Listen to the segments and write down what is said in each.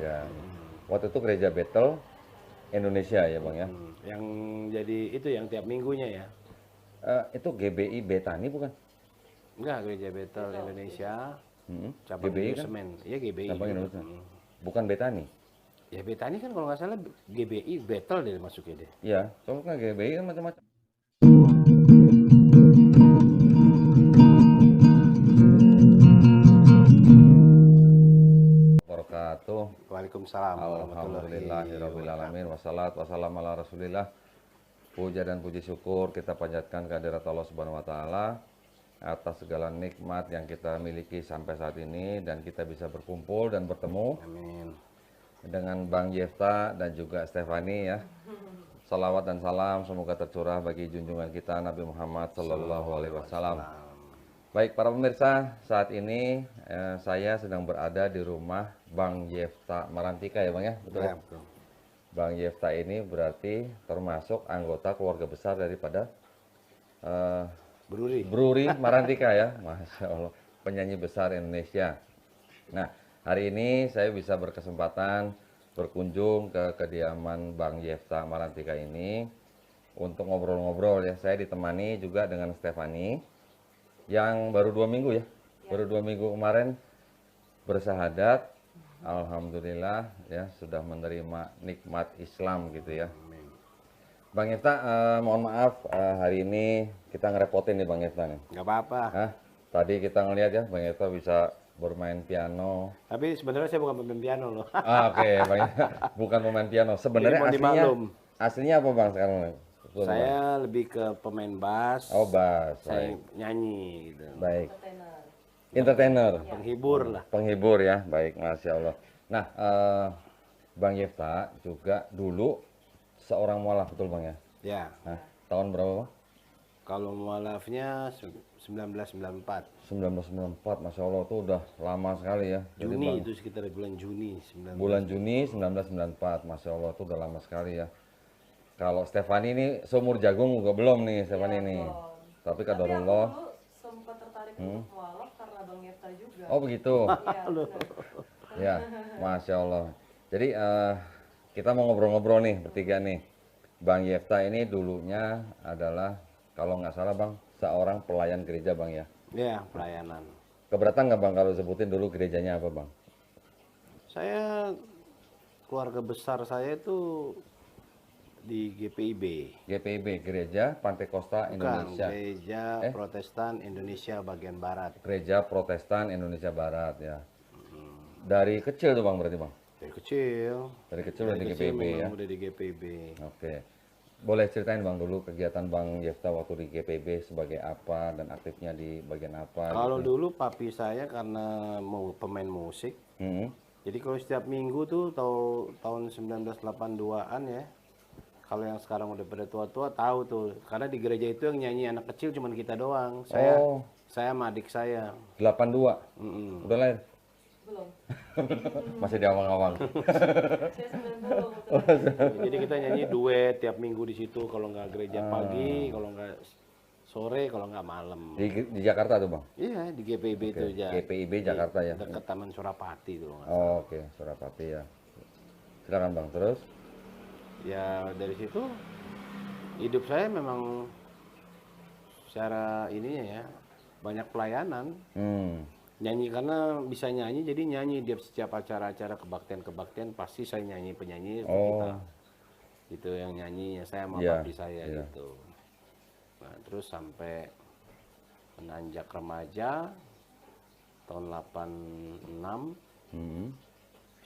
Ya. Waktu itu gereja Bethel Indonesia ya Bang ya. Yang jadi itu yang tiap minggunya ya. Itu GBI Betani bukan? Enggak, gereja Bethel Indonesia, cabang GBI kan? Indosemen. Iya GBI Cabang juga. Indonesia. Bukan Betani. Ya Betani kan kalau nggak salah GBI Bethel deh masuknya deh. Iya, soalnya kan GBI kan macam-macam. Wabarakatuh. Waalaikumsalam warahmatullahi Alhamdulillahirrahmanirrahim. Wassalatu wassalamu ala rasulillah. Puja dan puji syukur kita panjatkan kehadirat Allah Subhanahu wa Ta'ala atas segala nikmat yang kita miliki sampai saat ini, dan kita bisa berkumpul dan bertemu Amin. dengan Bang Yefta dan juga Stefani ya. Salawat dan salam semoga tercurah bagi junjungan kita Nabi Muhammad Sallallahu Alaihi Wasallam. Baik para pemirsa, saat ini saya sedang berada di rumah Bang Yefta Marantika ya Bang ya, betul? Ya, betul. Bang Yefta ini berarti termasuk anggota keluarga besar daripada Bruri Marantika ya, Masya Allah, penyanyi besar Indonesia. Nah, hari ini saya bisa berkesempatan berkunjung ke kediaman Bang Yefta Marantika ini untuk ngobrol-ngobrol ya. Saya ditemani juga dengan Stefani yang baru 2 minggu ya, baru 2 minggu kemarin bersahadat. Alhamdulillah ya, sudah menerima nikmat Islam gitu ya. Bang Yefta, mohon maaf hari ini kita ngerepotin nih Bang Yefta nih. Nggak apa-apa. Tadi kita ngelihat ya Bang Yefta bisa bermain piano. Tapi sebenarnya saya bukan pemain piano loh. Oke, Bang Yefta bukan pemain piano. Sebenarnya aslinya apa Bang sekarang? Saya lebih ke pemain bass. Oh, bass. Saya nyanyi gitu. Baik. Entertainer. Penghibur lah. Penghibur ya, baik, Masya Allah. Nah, Bang Yefta juga dulu seorang mualaf, betul Bang ya? Ya. Nah, tahun berapa Bang? Kalau mualafnya 1994. 1994, Masya Allah, itu udah lama sekali ya. Juni itu sekitar bulan Juni. Bulan Juni 1994, Masya Allah, itu udah lama sekali ya. Kalau Stefani ini seumur jagung juga belum nih, Stefani ini. Tapi kadarullah. Sempat tertarik untuk mualaf karena Bang Yefta juga. Oh begitu. Iya. Ya, Masya Allah. Jadi kita mau ngobrol-ngobrol nih bertiga nih. Bang Yefta ini dulunya adalah, kalau nggak salah Bang, seorang pelayan gereja Bang ya? Ya, pelayanan. Keberatan nggak Bang kalau sebutin dulu gerejanya apa Bang? Saya, keluarga besar saya itu di GPIB. GPIB, Gereja Pantekosta Indonesia. Gereja Protestan Indonesia bagian Barat. Gereja Protestan Indonesia Barat ya. Dari kecil tuh Bang berarti Bang? Dari kecil. Dari kecil udah di GPIB ya? Udah di GPIB. Oke. Boleh ceritain Bang dulu kegiatan Bang Yefta waktu di GPIB sebagai apa dan aktifnya di bagian apa? Kalau gitu. dulu papi saya karena mau pemain musik. Jadi kalau setiap minggu tuh tahun 1982-an ya. Kalau yang sekarang udah pada tua-tua tahu tuh, karena di gereja itu yang nyanyi anak kecil cuman kita doang. Saya sama adik saya. 82? Udah lahir? Belum. Masih di awang-awang. Saya 90. Jadi kita nyanyi duet tiap minggu di situ. Kalau nggak gereja pagi, kalau nggak sore, kalau nggak malam. Di Jakarta tuh Bang? Iya, di GPIB itu aja. GPIB Jakarta ya? Dekat Taman Surapati tuh. Oke, Surapati ya. Silakan Bang, terus? Ya dari situ hidup saya memang secara ininya ya banyak pelayanan. Nyanyi karena bisa nyanyi, jadi nyanyi di setiap acara-acara kebaktian pasti saya nyanyi, penyanyi kita itu yang nyanyi ya saya sama papi saya gitu. Nah terus sampai menanjak remaja tahun 86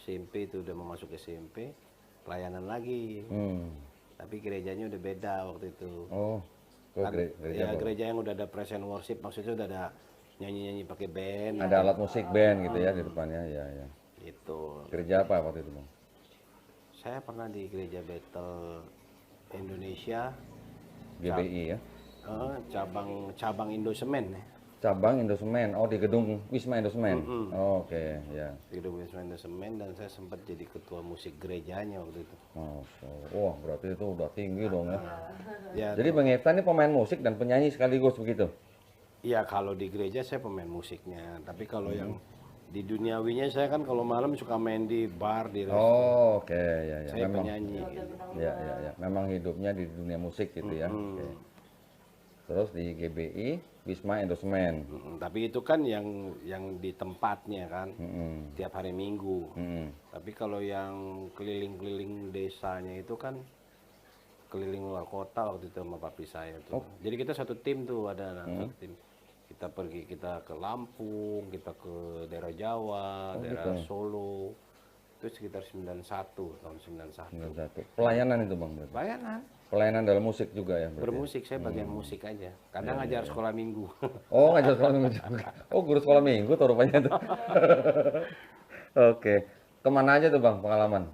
SMP itu udah mau masuk SMP, pelayanan lagi. Tapi gerejanya udah beda waktu itu. Gereja yang udah ada praise and worship, maksudnya udah ada nyanyi-nyanyi pakai band. Ada alat musik band gitu ya di depannya, ya. Itu. Gereja apa waktu itu Bang? Saya pernah di gereja Bethel Indonesia. GBI ya? Cabang Indosemen ya. Cabang Indosemen, di gedung Wisma Indosemen. Oke, ya. Di gedung Wisma Indosemen, dan saya sempat jadi ketua musik gerejanya waktu itu. Wah, berarti itu udah tinggi dong ya. Jadi Bang Yefta ini pemain musik dan penyanyi sekaligus begitu? Iya, kalau di gereja saya pemain musiknya, tapi kalau yang Di duniawinya saya kan kalau malam suka main di bar, di restoran. Oh, oke, ya, ya. Saya Memang, penyanyi. Hotel Gitu. bintang ya, 5. ya, ya. Memang hidupnya di dunia musik gitu ya. Oke. Terus di GBI, Wisma Endorsement. Tapi itu kan yang di tempatnya kan, tiap hari Minggu. Tapi kalau yang keliling-keliling desanya itu kan keliling luar kota waktu itu sama papi saya tuh. Jadi kita satu tim tuh ada satu tim. Kita pergi ke Lampung, kita ke daerah Jawa, daerah Solo. Itu sekitar 91 tahun 91. 91. Pelayanan itu Bang berarti. Bayaran. Pelayanan dalam musik juga ya berarti. Bermusik, saya bagian musik aja. Kadang ngajar sekolah minggu. Oh, ngajar sekolah minggu juga. Oh, guru sekolah minggu tuh rupanya tuh. Oke. Kemana aja tuh Bang pengalaman?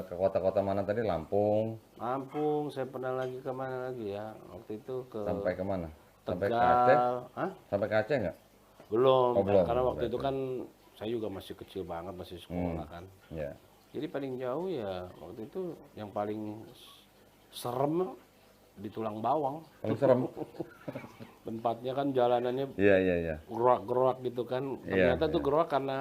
Ke kota-kota mana tadi? Lampung. Lampung, saya pernah lagi kemana lagi ya? Waktu itu ke Sampai kemana? Sampai ke Aceh? Tegal. Hah? Sampai ke Aceh nggak? Belum, Oh, belum. karena waktu itu kan saya juga masih kecil banget, masih sekolah kan. Ya. Jadi paling jauh ya waktu itu yang paling serem di Tulang Bawang. Paling serem. Tempatnya kan jalanannya Iya, iya, iya. gerak-gerak gitu kan. Iya, Ternyata tuh gerak karena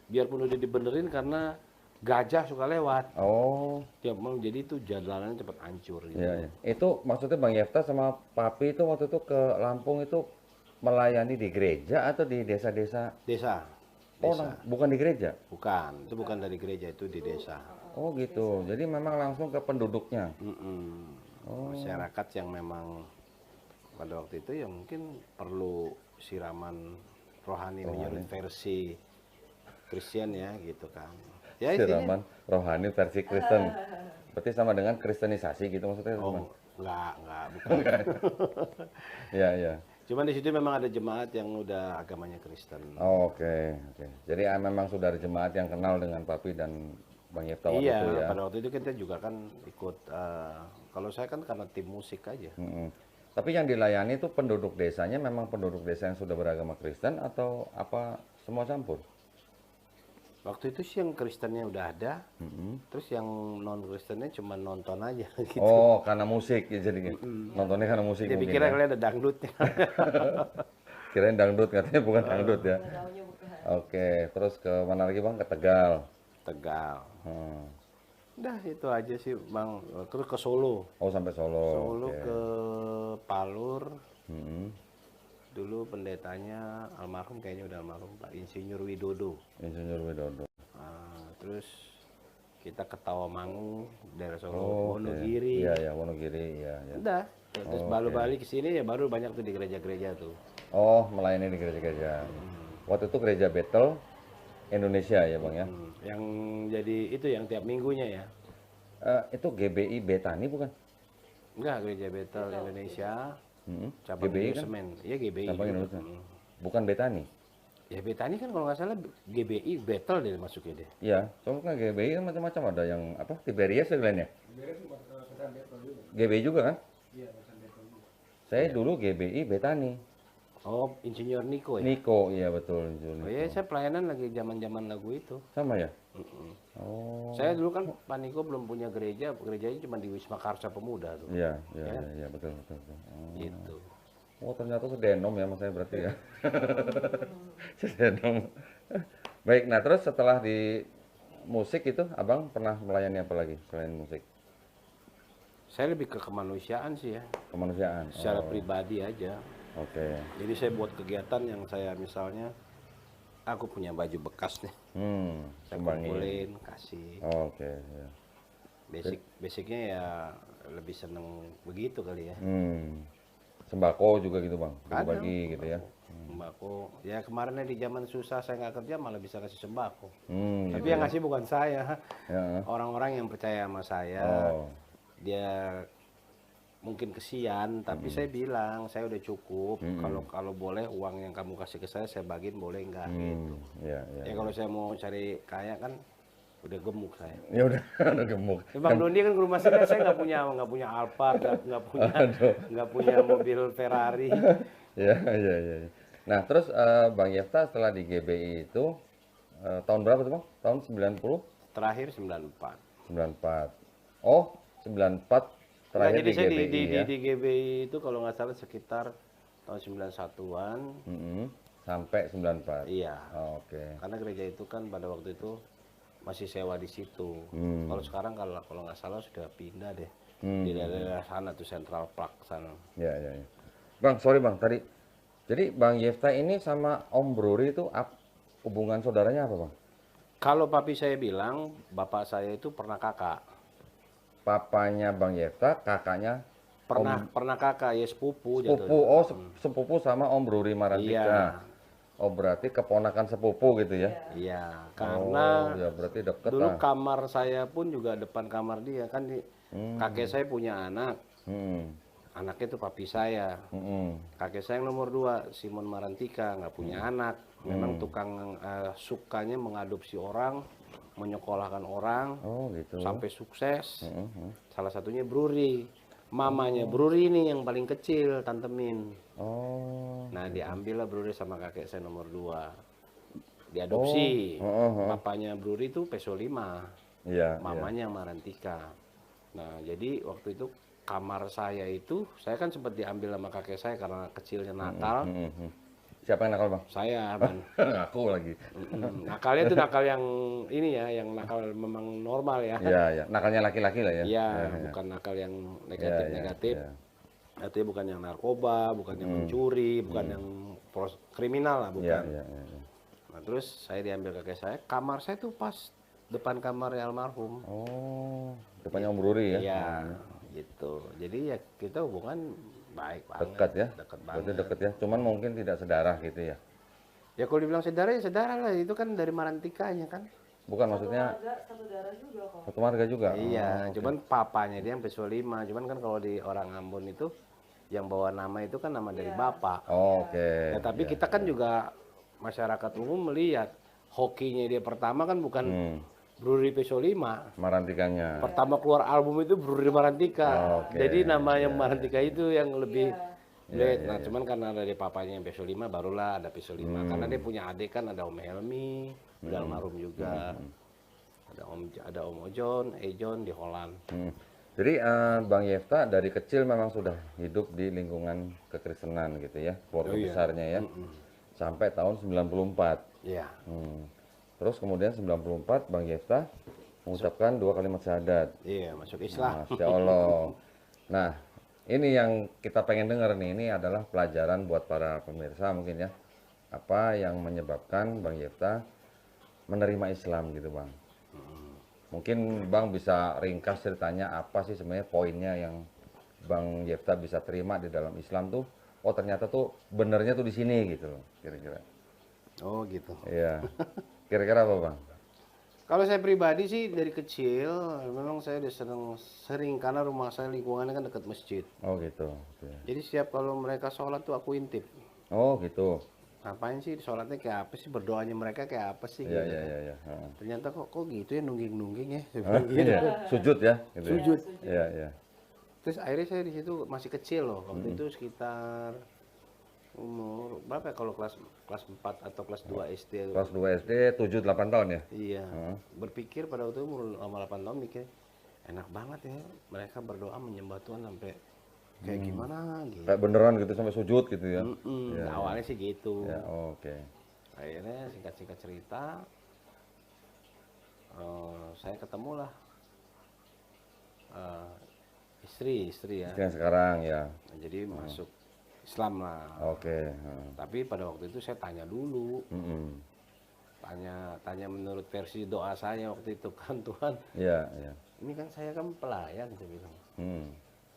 biarpun udah dibenerin karena gajah suka lewat. Oh, Tiap malam jadi itu jalanannya cepat hancur gitu. iya, iya. Itu maksudnya Bang Yefta sama Papi itu waktu itu ke Lampung itu melayani di gereja atau di desa-desa? Desa. Oh, Desa. bukan di gereja? Bukan, itu bukan dari gereja, itu di desa. Oh, gitu. Jadi memang langsung ke penduduknya. Masyarakat yang memang pada waktu itu ya mungkin perlu siraman rohani menurut versi Kristen ya gitu kan. Ya intinya, Siraman rohani versi Kristen. Berarti sama dengan kristenisasi gitu maksudnya? teman? oh enggak, bukan. Iya, iya. Cuman di situ memang ada jemaat yang udah agamanya Kristen. Oh, oke, oke. Jadi memang sudah ada jemaat yang kenal dengan Papi dan Bang Yefta waktu Iya, itu ya. pada waktu itu kita juga kan ikut, kalau saya kan karena tim musik aja. Mm-mm. Tapi yang dilayani itu penduduk desanya memang penduduk desa yang sudah beragama Kristen atau apa semua campur? Waktu itu sih yang Kristennya udah ada, terus yang non Kristennya cuma nonton aja gitu. Oh, karena musik ya jadi nontonnya karena musik Dia mungkin pikirnya ya. kalian ada dangdutnya. Kirain dangdut katanya bukan dangdut ya. Taunya bukan. Oke, terus ke mana lagi Bang? Ke Tegal. Tegal. Hmm. Udah itu aja sih Bang. Terus ke Solo. Oh, sampai Solo. Solo Oke. ke Palur. Mm-mm. Dulu pendetanya almarhum, kayaknya udah almarhum, Pak Insinyur Widodo. Insinyur Widodo. Terus kita ke Tawamangu, daerah Solo, Oh, Wonogiri. Iya, ya, Wonogiri, iya, ya. Udah. Terus baru balik ke sini ya baru banyak tuh di gereja-gereja tuh. Oh, melayani di gereja-gereja. Waktu itu gereja Bethel Indonesia ya, Bang ya. Yang jadi itu yang tiap minggunya ya. Itu GBI Betani bukan? Enggak, gereja Bethel Indonesia, cabang GBI kan? Semen. Iya GBI. Cabang juga. Indonesia. Bukan Betani. Ya Betani kan kalau nggak salah GBI Bethel deh masuknya deh. Iya, soalnya kan GBI kan macam-macam ada yang apa? Tiberias ya bilangnya. GBI juga kan? Iya, saya dulu GBI Betani. Oh, Insinyur Niko ya. Niko, iya betul. Insinyur Oh Niko. iya, saya pelayanan lagi zaman-zaman lagu itu. Sama ya? Oh, Saya dulu kan Pak Niko belum punya gereja, gerejanya cuma di Wisma Karsa Pemuda tuh. iya, iya, iya, iya, betul, betul, betul. Gitu. Oh, ternyata sedenom ya mas saya berarti ya. Sedenom. Baik, nah terus setelah di musik itu, abang pernah melayani apa lagi selain musik? Saya lebih ke kemanusiaan sih ya, Kemanusiaan. secara pribadi aja. Oke. Jadi saya buat kegiatan yang saya misalnya, aku punya baju bekas nih, saya Sumbangin. kumpulin, kasih. Oke. Ya. Basicnya ya lebih seneng begitu kali ya. Sembako juga gitu bang, Ada. bagi gitu ya. Sembako. Ya kemarinnya di zaman susah saya nggak kerja malah bisa kasih sembako. Tapi Gitu yang ya. ngasih bukan saya, Ya. orang-orang yang percaya sama saya. Oh. Dia mungkin kesian, tapi saya bilang saya udah cukup. Kalau boleh uang yang kamu kasih ke saya bagiin boleh nggak gitu. Ya, ya. Ya kalau saya mau cari kaya kan udah gemuk saya. Ya udah, udah gemuk. Ya, Bang Dondi kan ke rumah saya nggak punya Alphard, nggak punya mobil Ferrari. Ya, ya, ya. Nah, terus Bang Yefta setelah di GBI itu tahun berapa tuh Bang? Tahun 90? Terakhir 94. 94. Oh, 94 Nah, terakhir jadi di saya GBI ya. di GBI itu kalau nggak salah sekitar tahun 91-an. Sampai 94. Iya. Oh, oke. Karena gereja itu kan pada waktu itu masih sewa di situ. Kalau sekarang kalau nggak salah sudah pindah deh di daerah sana tuh Central Park sana. Ya, ya, ya. Bang, sorry Bang, tadi. Jadi Bang Yefta ini sama Om Bruri itu hubungan saudaranya apa Bang? Kalau papi saya bilang, bapak saya itu pernah kakak. Papanya Bang Yefta, kakaknya Pernah kakak, ya sepupu sepupu. jatuhnya. Oh, sepupu sama Om Bruri Marantika. Iya. Oh, berarti keponakan sepupu gitu ya? Iya, Oh, karena ya berarti deket dulu lah. kamar saya pun juga depan kamar dia kan kakek saya punya anak. Hmm, Anaknya itu papi saya. Kakek saya yang nomor 2, Simon Marantika, nggak punya anak. Memang tukang sukanya mengadopsi orang, menyekolahkan orang, Oh, gitu. sampai sukses. Salah satunya Bruri. Mamanya Bruri ini yang paling kecil, Tante Min. Oh, Nah, diambil lah Bruri sama kakek saya nomor 2. Diadopsi. Bapaknya Bruri itu Peso 5. iya. Mamanya Marantika. Nah, jadi waktu itu kamar saya itu, saya kan sempat diambil sama kakek saya karena kecilnya nakal. Siapa yang nakal Bang? Saya, Bang. Aku lagi. Nakalnya itu nakal yang ini ya, yang nakal memang normal ya. Iya, ya. Nakalnya laki-laki lah ya. Iya, bukan nakal yang negatif-negatif. Iya. Artinya bukan yang narkoba, bukan yang mencuri, bukan yang kriminal lah, Iya, bukan. iya, iya. Nah, terus saya diambil kakek saya, kamar saya tuh pas depan kamar almarhum. Oh, depannya Om Bruri ya? Iya, gitu. Jadi ya kita hubungan baik banget. Dekat ya? Dekat Berarti banget. deket ya? Cuman mungkin tidak sedarah gitu ya? Ya kalau dibilang saudara ya saudara lah, itu kan dari Marantikanya kan. Bukan maksudnya Satu darah juga kok. satu marga juga? Iya, cuman papanya dia yang Peso 5. Cuman kan kalau di orang Ambon itu yang bawa nama itu kan nama dari bapak. Oh, oke. Ya, tapi kita kan juga masyarakat umum melihat hokinya dia pertama kan bukan Bruri Peso 5. Marantikanya. Pertama keluar album itu Bruri Marantika. Oke, Jadi nama yang Marantika itu yang lebih Iya. Nah, cuman karena dari papanya yang Peso 5 barulah ada Peso 5. Karena dia punya adik kan, ada Om Helmi, udah almarhum juga. Ada Om Ejon di Holland. Jadi Bang Yefta dari kecil memang sudah hidup di lingkungan kekristenan gitu ya, keluarga besarnya ya, sampai tahun 94. Iya. Terus kemudian 94 Bang Yefta mengucapkan 2 kalimat syahadat. Iya, masuk Islam. Masya Allah. Nah, ini yang kita pengen dengar nih, ini adalah pelajaran buat para pemirsa mungkin ya. Apa yang menyebabkan Bang Yefta menerima Islam gitu Bang? Mungkin Bang bisa ringkas ceritanya apa sih sebenarnya poinnya yang Bang Yefta bisa terima di dalam Islam tuh? Oh ternyata tuh benernya tuh di sini gitu loh, kira-kira. Oh gitu. Iya. Kira-kira apa Bang? Kalau saya pribadi sih dari kecil memang saya udah sering karena rumah saya lingkungannya kan dekat masjid. Oh gitu. Oke. Jadi setiap kalau mereka sholat tuh aku intip. Oh gitu. Ngapain sih sholatnya kayak apa sih, berdoanya mereka kayak apa sih Iya gitu. iya iya. Iya. Heeh. Ternyata kok gitu ya, nungging-nungging ya. Saya Hah? bilang gitu. Iya. Sujud ya. Gitu. Sujud. Iya iya. Terus akhirnya saya di situ masih kecil loh. Waktu itu sekitar umur berapa ya, kalau kelas 4 atau kelas 2 SD. Kelas 2 SD 7-8 tahun ya? Iya. Berpikir pada waktu itu umur 8 tahun mikir enak banget ya mereka berdoa menyembah Tuhan sampai kayak gimana gitu. Kayak beneran gitu sampai sujud gitu ya? Nah, awalnya sih gitu. Ya oke. Akhirnya singkat-singkat cerita saya ketemulah istri ya. Yang sekarang ya. Nah, jadi masuk Islam lah. Oke. Tapi pada waktu itu saya tanya dulu. Tanya menurut versi doa saya waktu itu kan, Tuhan. Iya, iya. Ini kan saya kan pelayan, saya bilang.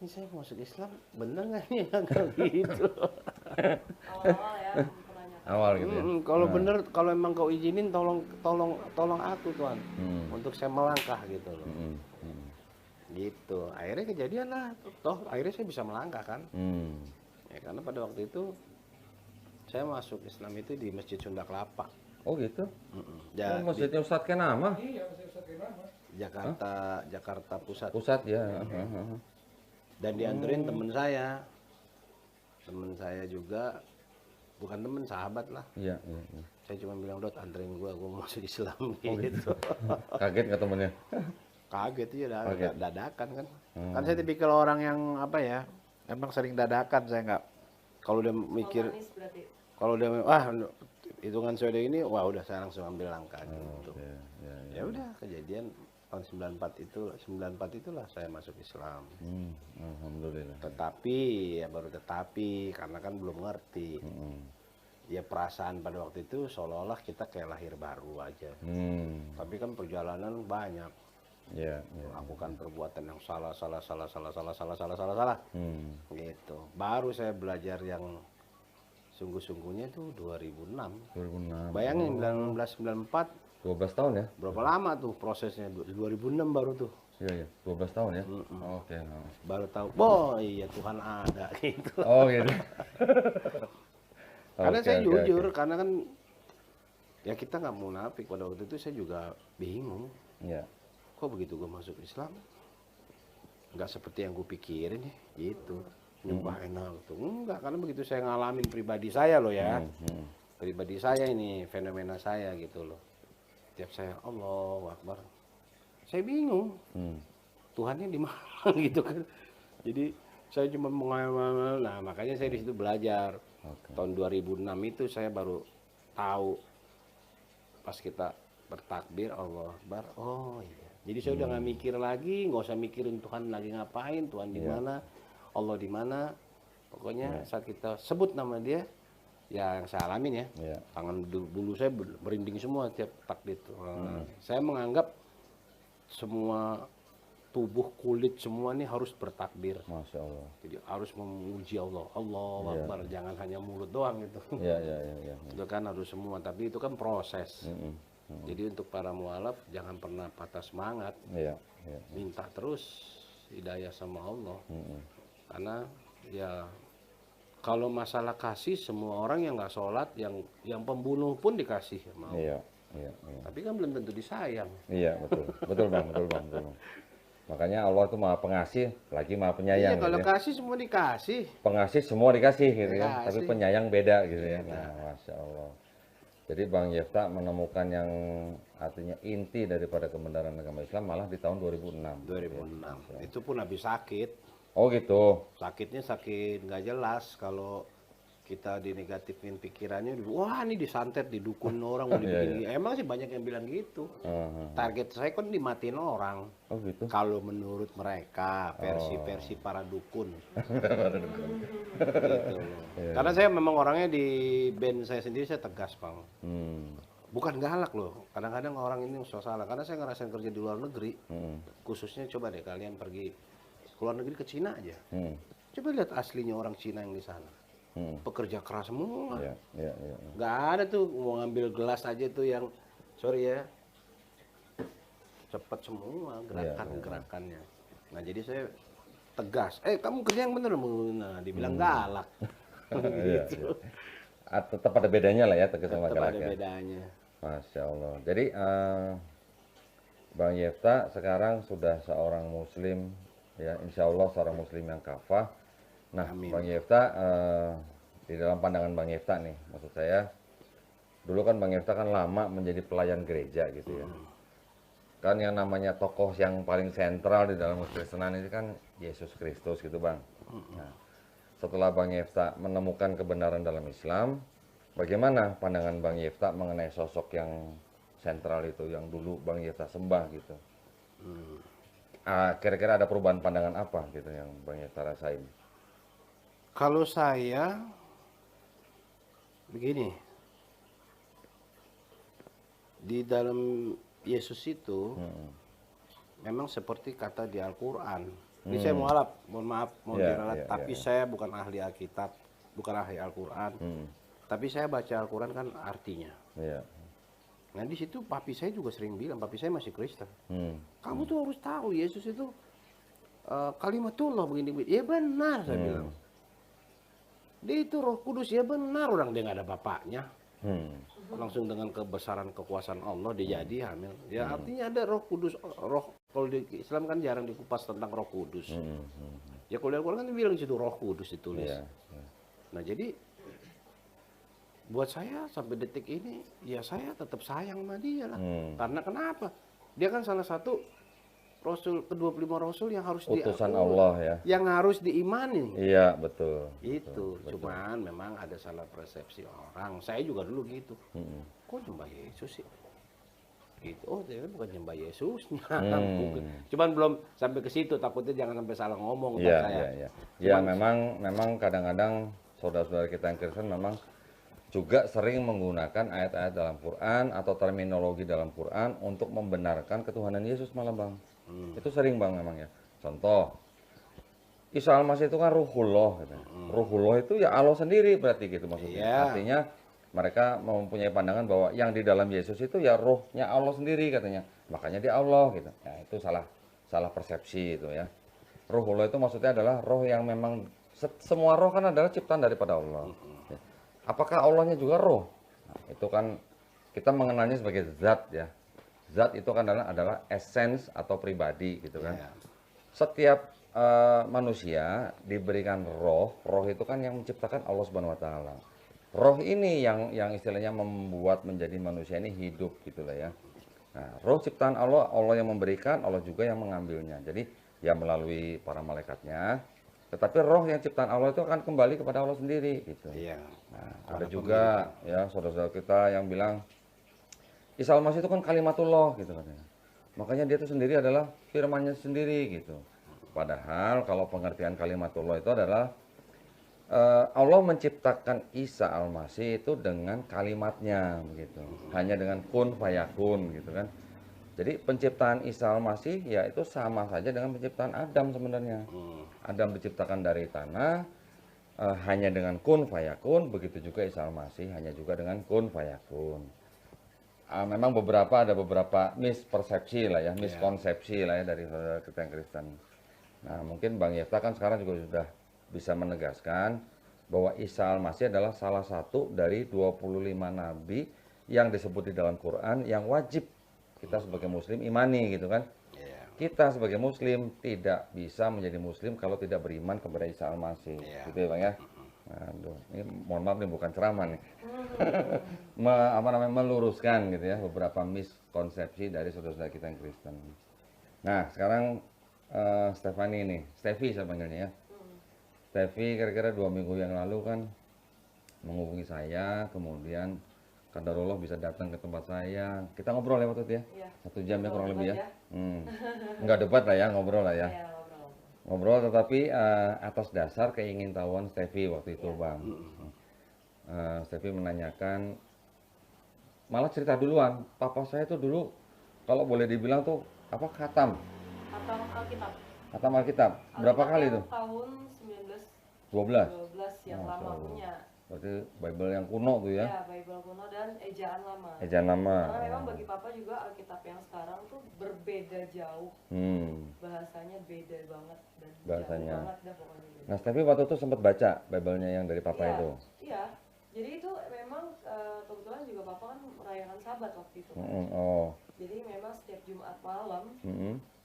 Ini saya masuk Islam bener nggak nih gitu. Awal-awal ya pertanyaan. Awal gitu ya. Kalau bener, kalau emang kau izinin tolong aku Tuhan untuk saya melangkah gitu loh. Gitu. Akhirnya kejadian lah. Toh akhirnya saya bisa melangkah kan. Ya karena pada waktu itu saya masuk Islam itu di Masjid Sunda Kelapa. Oh gitu? Ja- Oh, masjidnya Ustadz Kenama? Jakarta Pusat. Pusat ya. Dan dianterin temen saya. Temen saya juga, bukan temen, sahabat lah. Iya, iya, iya. Saya cuma bilang, Dot anterin gua mau masuk Islam gitu. Kaget nggak temennya? Kaget ya, Kaget. dadakan kan. Kan saya tipikal orang yang apa ya, emang sering dadakan, saya nggak, kalau udah mikir Manis berarti. Kalau udah hitungan saya udah ini, wah udah saya langsung ambil langkah gitu. Oke, ya, ya. Ya udah kejadian tahun 94 itulah saya masuk Islam. Alhamdulillah. Tetapi ya baru tetapi karena kan belum ngerti. Ya perasaan pada waktu itu seolah-olah kita kayak lahir baru aja. Tapi kan perjalanan banyak. Ya, ya. Melakukan perbuatan yang salah. Gitu. Baru saya belajar yang sungguh-sungguhnya itu 2006. 2006. Bayangin 1994 12 tahun ya? berapa lama tuh prosesnya? 2006 baru tuh. Iya, iya. 12 tahun ya? Oke. Baru tahu, oh iya Tuhan ada gitu. Oh gitu. Karena Oke, saya oke, jujur, oke. karena kan ya kita nggak munafik pada waktu itu saya juga bingung. Iya. Kok begitu gue masuk Islam nggak seperti yang gue pikirin ya gitu. Nyembah enak tuh enggak, karena begitu saya ngalamin pribadi saya loh ya. Pribadi saya ini, fenomena saya gitu loh. Tiap saya Allahu Akbar, saya bingung. Tuhannya di mana gitu kan. Jadi saya cuma mengamal. Nah, makanya saya di situ belajar. Tahun 2006 itu saya baru tahu pas kita bertakbir Allah Akbar. Oh iya. Jadi saya udah nggak mikir lagi, nggak usah mikirin Tuhan lagi ngapain, Tuhan di mana, Allah di mana. Pokoknya saat kita sebut nama Dia, ya yang saya alamin ya. Tangan bulu saya merinding semua tiap takbir itu. Saya menganggap semua tubuh kulit semua ini harus bertakbir. Masya Allah. Jadi harus memuji Allah. Allah Akbar, jangan hanya mulut doang gitu. Iya, iya, iya. Itu kan harus semua, tapi itu kan proses. Jadi untuk para mualaf jangan pernah patah semangat. Iya, iya. Minta terus hidayah sama Allah. Karena ya kalau masalah kasih, semua orang yang nggak sholat, yang pembunuh pun dikasih sama Allah. Iya. Tapi kan belum tentu disayang. Iya, betul. Betul Bang. Makanya Allah itu Maha Pengasih, lagi Maha Penyayang. Iya, kalau gitu ya. kasih semua dikasih. Pengasih semua dikasih gitu ya, tapi Dikasih. penyayang beda gitu ya. Nah, Masya Allah. Jadi Bang Yefta menemukan yang artinya inti daripada kebenaran agama Islam malah di tahun 2006. 2006. Itu pun habis sakit. Oh gitu. Sakitnya sakit nggak jelas. Kalau kita dinegatifin pikirannya, wah ini disantet, didukun orang, mau dibikin. Emang sih banyak yang bilang gitu. Target saya kan dimatiin orang. Oh gitu. Kalau menurut mereka, versi-versi para dukun. Gitu. Karena saya memang orangnya di band saya sendiri, saya tegas Bang. Bukan galak loh. Kadang-kadang orang ini salah. Karena saya ngerasain kerja di luar negeri. Khususnya coba deh kalian pergi ke luar negeri, ke Cina aja. Coba lihat aslinya orang Cina yang di sana. Pekerja keras semua. Iya. Nggak ada tuh mau ngambil gelas aja tuh yang sorry ya, cepat semua gerakannya. Nah jadi saya tegas. Kamu kerja yang bener, nah dibilang galak. Gitu. Tetap ada bedanya lah ya tegas sama Tetap galak ada ya. bedanya. Masya Allah. Jadi Bang Yefta sekarang sudah seorang Muslim ya, Insya Allah seorang Muslim yang kafah. Nah, Amin. Bang Yefta, di dalam pandangan Bang Yefta nih, maksud saya, dulu kan Bang Yefta kan lama menjadi pelayan gereja gitu ya. Kan yang namanya tokoh yang paling sentral di dalam kekristenan itu kan Yesus Kristus gitu Bang. Nah, setelah Bang Yefta menemukan kebenaran dalam Islam, bagaimana pandangan Bang Yefta mengenai sosok yang sentral itu, yang dulu Bang Yefta sembah gitu? Kira-kira ada perubahan pandangan apa gitu yang Bang Yefta rasain? Kalau saya begini, di dalam Yesus itu memang seperti kata di Al-Quran. Ini saya mohon maaf, diralat, tapi saya bukan ahli Alkitab, bukan ahli Al-Quran. Tapi saya baca Al-Quran kan artinya. Nah di situ papi saya juga sering bilang, papi saya masih Kristen. Kamu tuh harus tahu Yesus itu kalimatullah begini. Ya benar saya bilang. Dia itu Roh Kudus, ya benar, orang dia nggak ada bapaknya. Langsung dengan kebesaran kekuasaan Allah dia jadi hamil. Ya artinya ada Roh Kudus. Kalau di Islam kan jarang dikupas tentang Roh Kudus. Ya kalau di Al-Quran kan bilang di situ Roh Kudus ditulis. Nah jadi buat saya sampai detik ini ya saya tetap sayang sama dia lah. Karena kenapa? Dia kan salah satu Rasul, ke-25 Rasul yang harus Utusan diakui, Allah ya. yang harus diimani. Iya, betul. Itu, cuman memang ada salah persepsi orang. Saya juga dulu gitu. Mm-mm. Kok nyembah Yesus sih? Gitu. Oh, ternyata bukan nyembah Yesusnya. Hmm. Bukan. Cuman belum sampai ke situ, takutnya jangan sampai salah ngomong ntar Iya, saya. iya, iya. Ya memang kadang-kadang saudara-saudara kita yang Kristen memang juga sering menggunakan ayat-ayat dalam Quran atau terminologi dalam Quran untuk membenarkan ketuhanan Yesus malah Bang. Itu sering Bang memang ya. Contoh, Isa Al-Masih itu kan Ruhullah gitu. Ruhullah itu ya Allah sendiri berarti gitu maksudnya. Iya. Artinya mereka mempunyai pandangan bahwa yang di dalam Yesus itu ya rohnya Allah sendiri katanya. Makanya dia Allah gitu. Ya itu salah persepsi itu ya. Ruhullah itu maksudnya adalah roh yang memang semua roh kan adalah ciptaan daripada Allah. Ya. Apakah Allahnya juga roh? Nah, itu kan kita mengenalnya sebagai zat ya. Zat itu kan adalah essence atau pribadi gitu kan. Iya. Setiap manusia diberikan roh itu kan yang menciptakan Allah Subhanahu wa taala. Roh ini yang istilahnya membuat menjadi manusia ini hidup gitulah ya. Nah, roh ciptaan Allah, Allah yang memberikan, Allah juga yang mengambilnya. Jadi ya melalui para malaikatnya. Tetapi roh yang ciptaan Allah itu akan kembali kepada Allah sendiri gitu. Iya. Nah, ada juga ya saudara-saudara kita yang bilang Isa Al-Masih itu kan kalimatullah gitu katanya. Makanya dia itu sendiri adalah firman-Nya sendiri gitu. Padahal kalau pengertian kalimatullah itu adalah Allah menciptakan Isa Al-Masih itu dengan kalimatnya begitu. Hanya dengan kun fayakun gitu kan. Jadi penciptaan Isa Al-Masih ya itu sama saja dengan penciptaan Adam sebenarnya. Adam diciptakan dari tanah hanya dengan kun fayakun, begitu juga Isa Al-Masih hanya juga dengan kun fayakun. Memang ada beberapa mispersepsi lah ya, miskonsepsi lah ya dari saudara kita yang Kristen. Nah mungkin Bang Yefta kan sekarang juga sudah bisa menegaskan bahwa Isa Al-Masih adalah salah satu dari 25 nabi yang disebut di dalam Quran yang wajib kita sebagai muslim imani gitu kan. Kita sebagai muslim tidak bisa menjadi muslim kalau tidak beriman kepada Isa Al-Masih. Gitu ya Bang ya. Aduh, ini mohon maaf nih bukan ceramah nih. Meluruskan gitu ya beberapa miskonsepsi dari saudara-saudara kita yang Kristen. Nah, sekarang Steffi saya panggilnya ya. Steffi kira-kira 2 minggu yang lalu kan menghubungi saya, kemudian kadarullah bisa datang ke tempat saya. Kita ngobrol ya waktu itu ya. Iya. 1 jam ya kurang lebih ya. Ya. Enggak debat lah ya, ngobrol lah ya. Iya, ngobrol. Ngobrol tetapi atas dasar keingin-tahuan Steffi waktu itu Bang. Steffi menanyakan, malah cerita duluan, papa saya tuh dulu kalau boleh dibilang tuh apa khatam Alkitab. Khatam Alkitab. Berapa kali tuh? Tahun 12. 1912 yang Masya lama Allah. punya. Berarti Bible yang kuno tuh ya. Ya, Bible kuno dan ejaan lama. Ejaan lama. Karena memang bagi papa juga Alkitab yang sekarang tuh berbeda jauh. Bahasanya beda banget dan Bahasanya. jauh banget dah pokoknya. Nah, Steffi waktu itu sempat baca Bible-nya yang dari papa Iya, itu. Iya. Jadi itu memang kebetulan juga papa kan merayakan Sabat waktu itu. Oh. Jadi memang setiap Jumat malam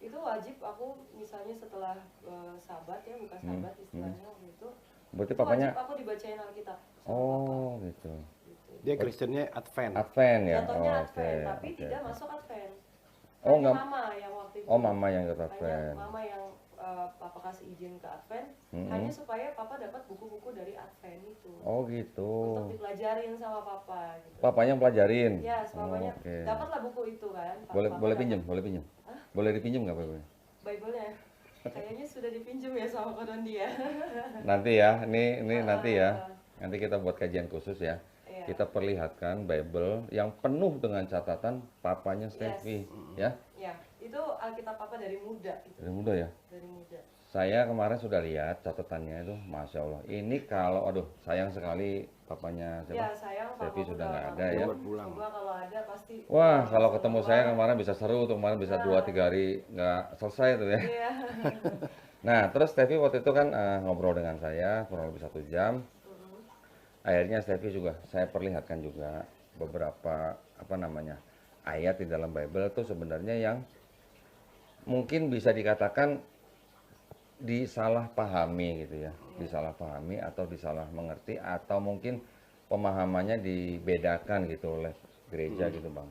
itu wajib aku misalnya setelah Sabat ya bukan Sabat istilahnya waktu itu. Berarti Itu papanya wajib aku dibacain Alkitab sama papa. oh gitu. Gitu. Dia Kristennya Advent. Advent ya. Jatuhnya Oh, Advent, oke, tapi oke. tidak masuk Advent. Oh, Hanya enggak. mama yang waktu itu. Oh, mama yang ikut Hanya Advent. mama yang papa kasih izin ke Advent, hanya supaya papa dapat buku-buku dari Advent itu. Oh gitu. Untuk dipelajarin sama papa gitu. Papanya pelajarin. Ya, papanya Oke. dapatlah buku itu kan. Boleh Papa boleh dapat pinjam, boleh pinjam. Boleh dipinjam nggak Bible? Bible-nya. Kayaknya sudah dipinjam ya sama konon dia. Nanti ya, ini nanti ya. Nanti kita buat kajian khusus ya. Iya. Kita perlihatkan Bible yang penuh dengan catatan papanya Steffi, ya. Ya, itu Alkitab papa dari muda itu. Dari muda ya. Dari muda. Saya kemarin sudah lihat catatannya itu, masya Allah. Ini kalau, aduh, sayang sekali papanya Ya, siapa? sayang Steffi papa sudah udah nggak ada ya. Pulang. Coba kalau ada pasti. Wah, kalau ketemu saya kemarin bisa seru tuh, kemarin bisa 2-3 hari nggak selesai tuh ya. Iya. Nah, terus Steffi waktu itu kan ngobrol dengan saya kurang lebih 1 jam. Akhirnya Steffi juga saya perlihatkan juga beberapa ayat di dalam Bible itu sebenarnya yang mungkin bisa dikatakan disalahpahami gitu ya, disalahpahami atau disalah mengerti atau mungkin pemahamannya dibedakan gitu oleh gereja gitu Bang.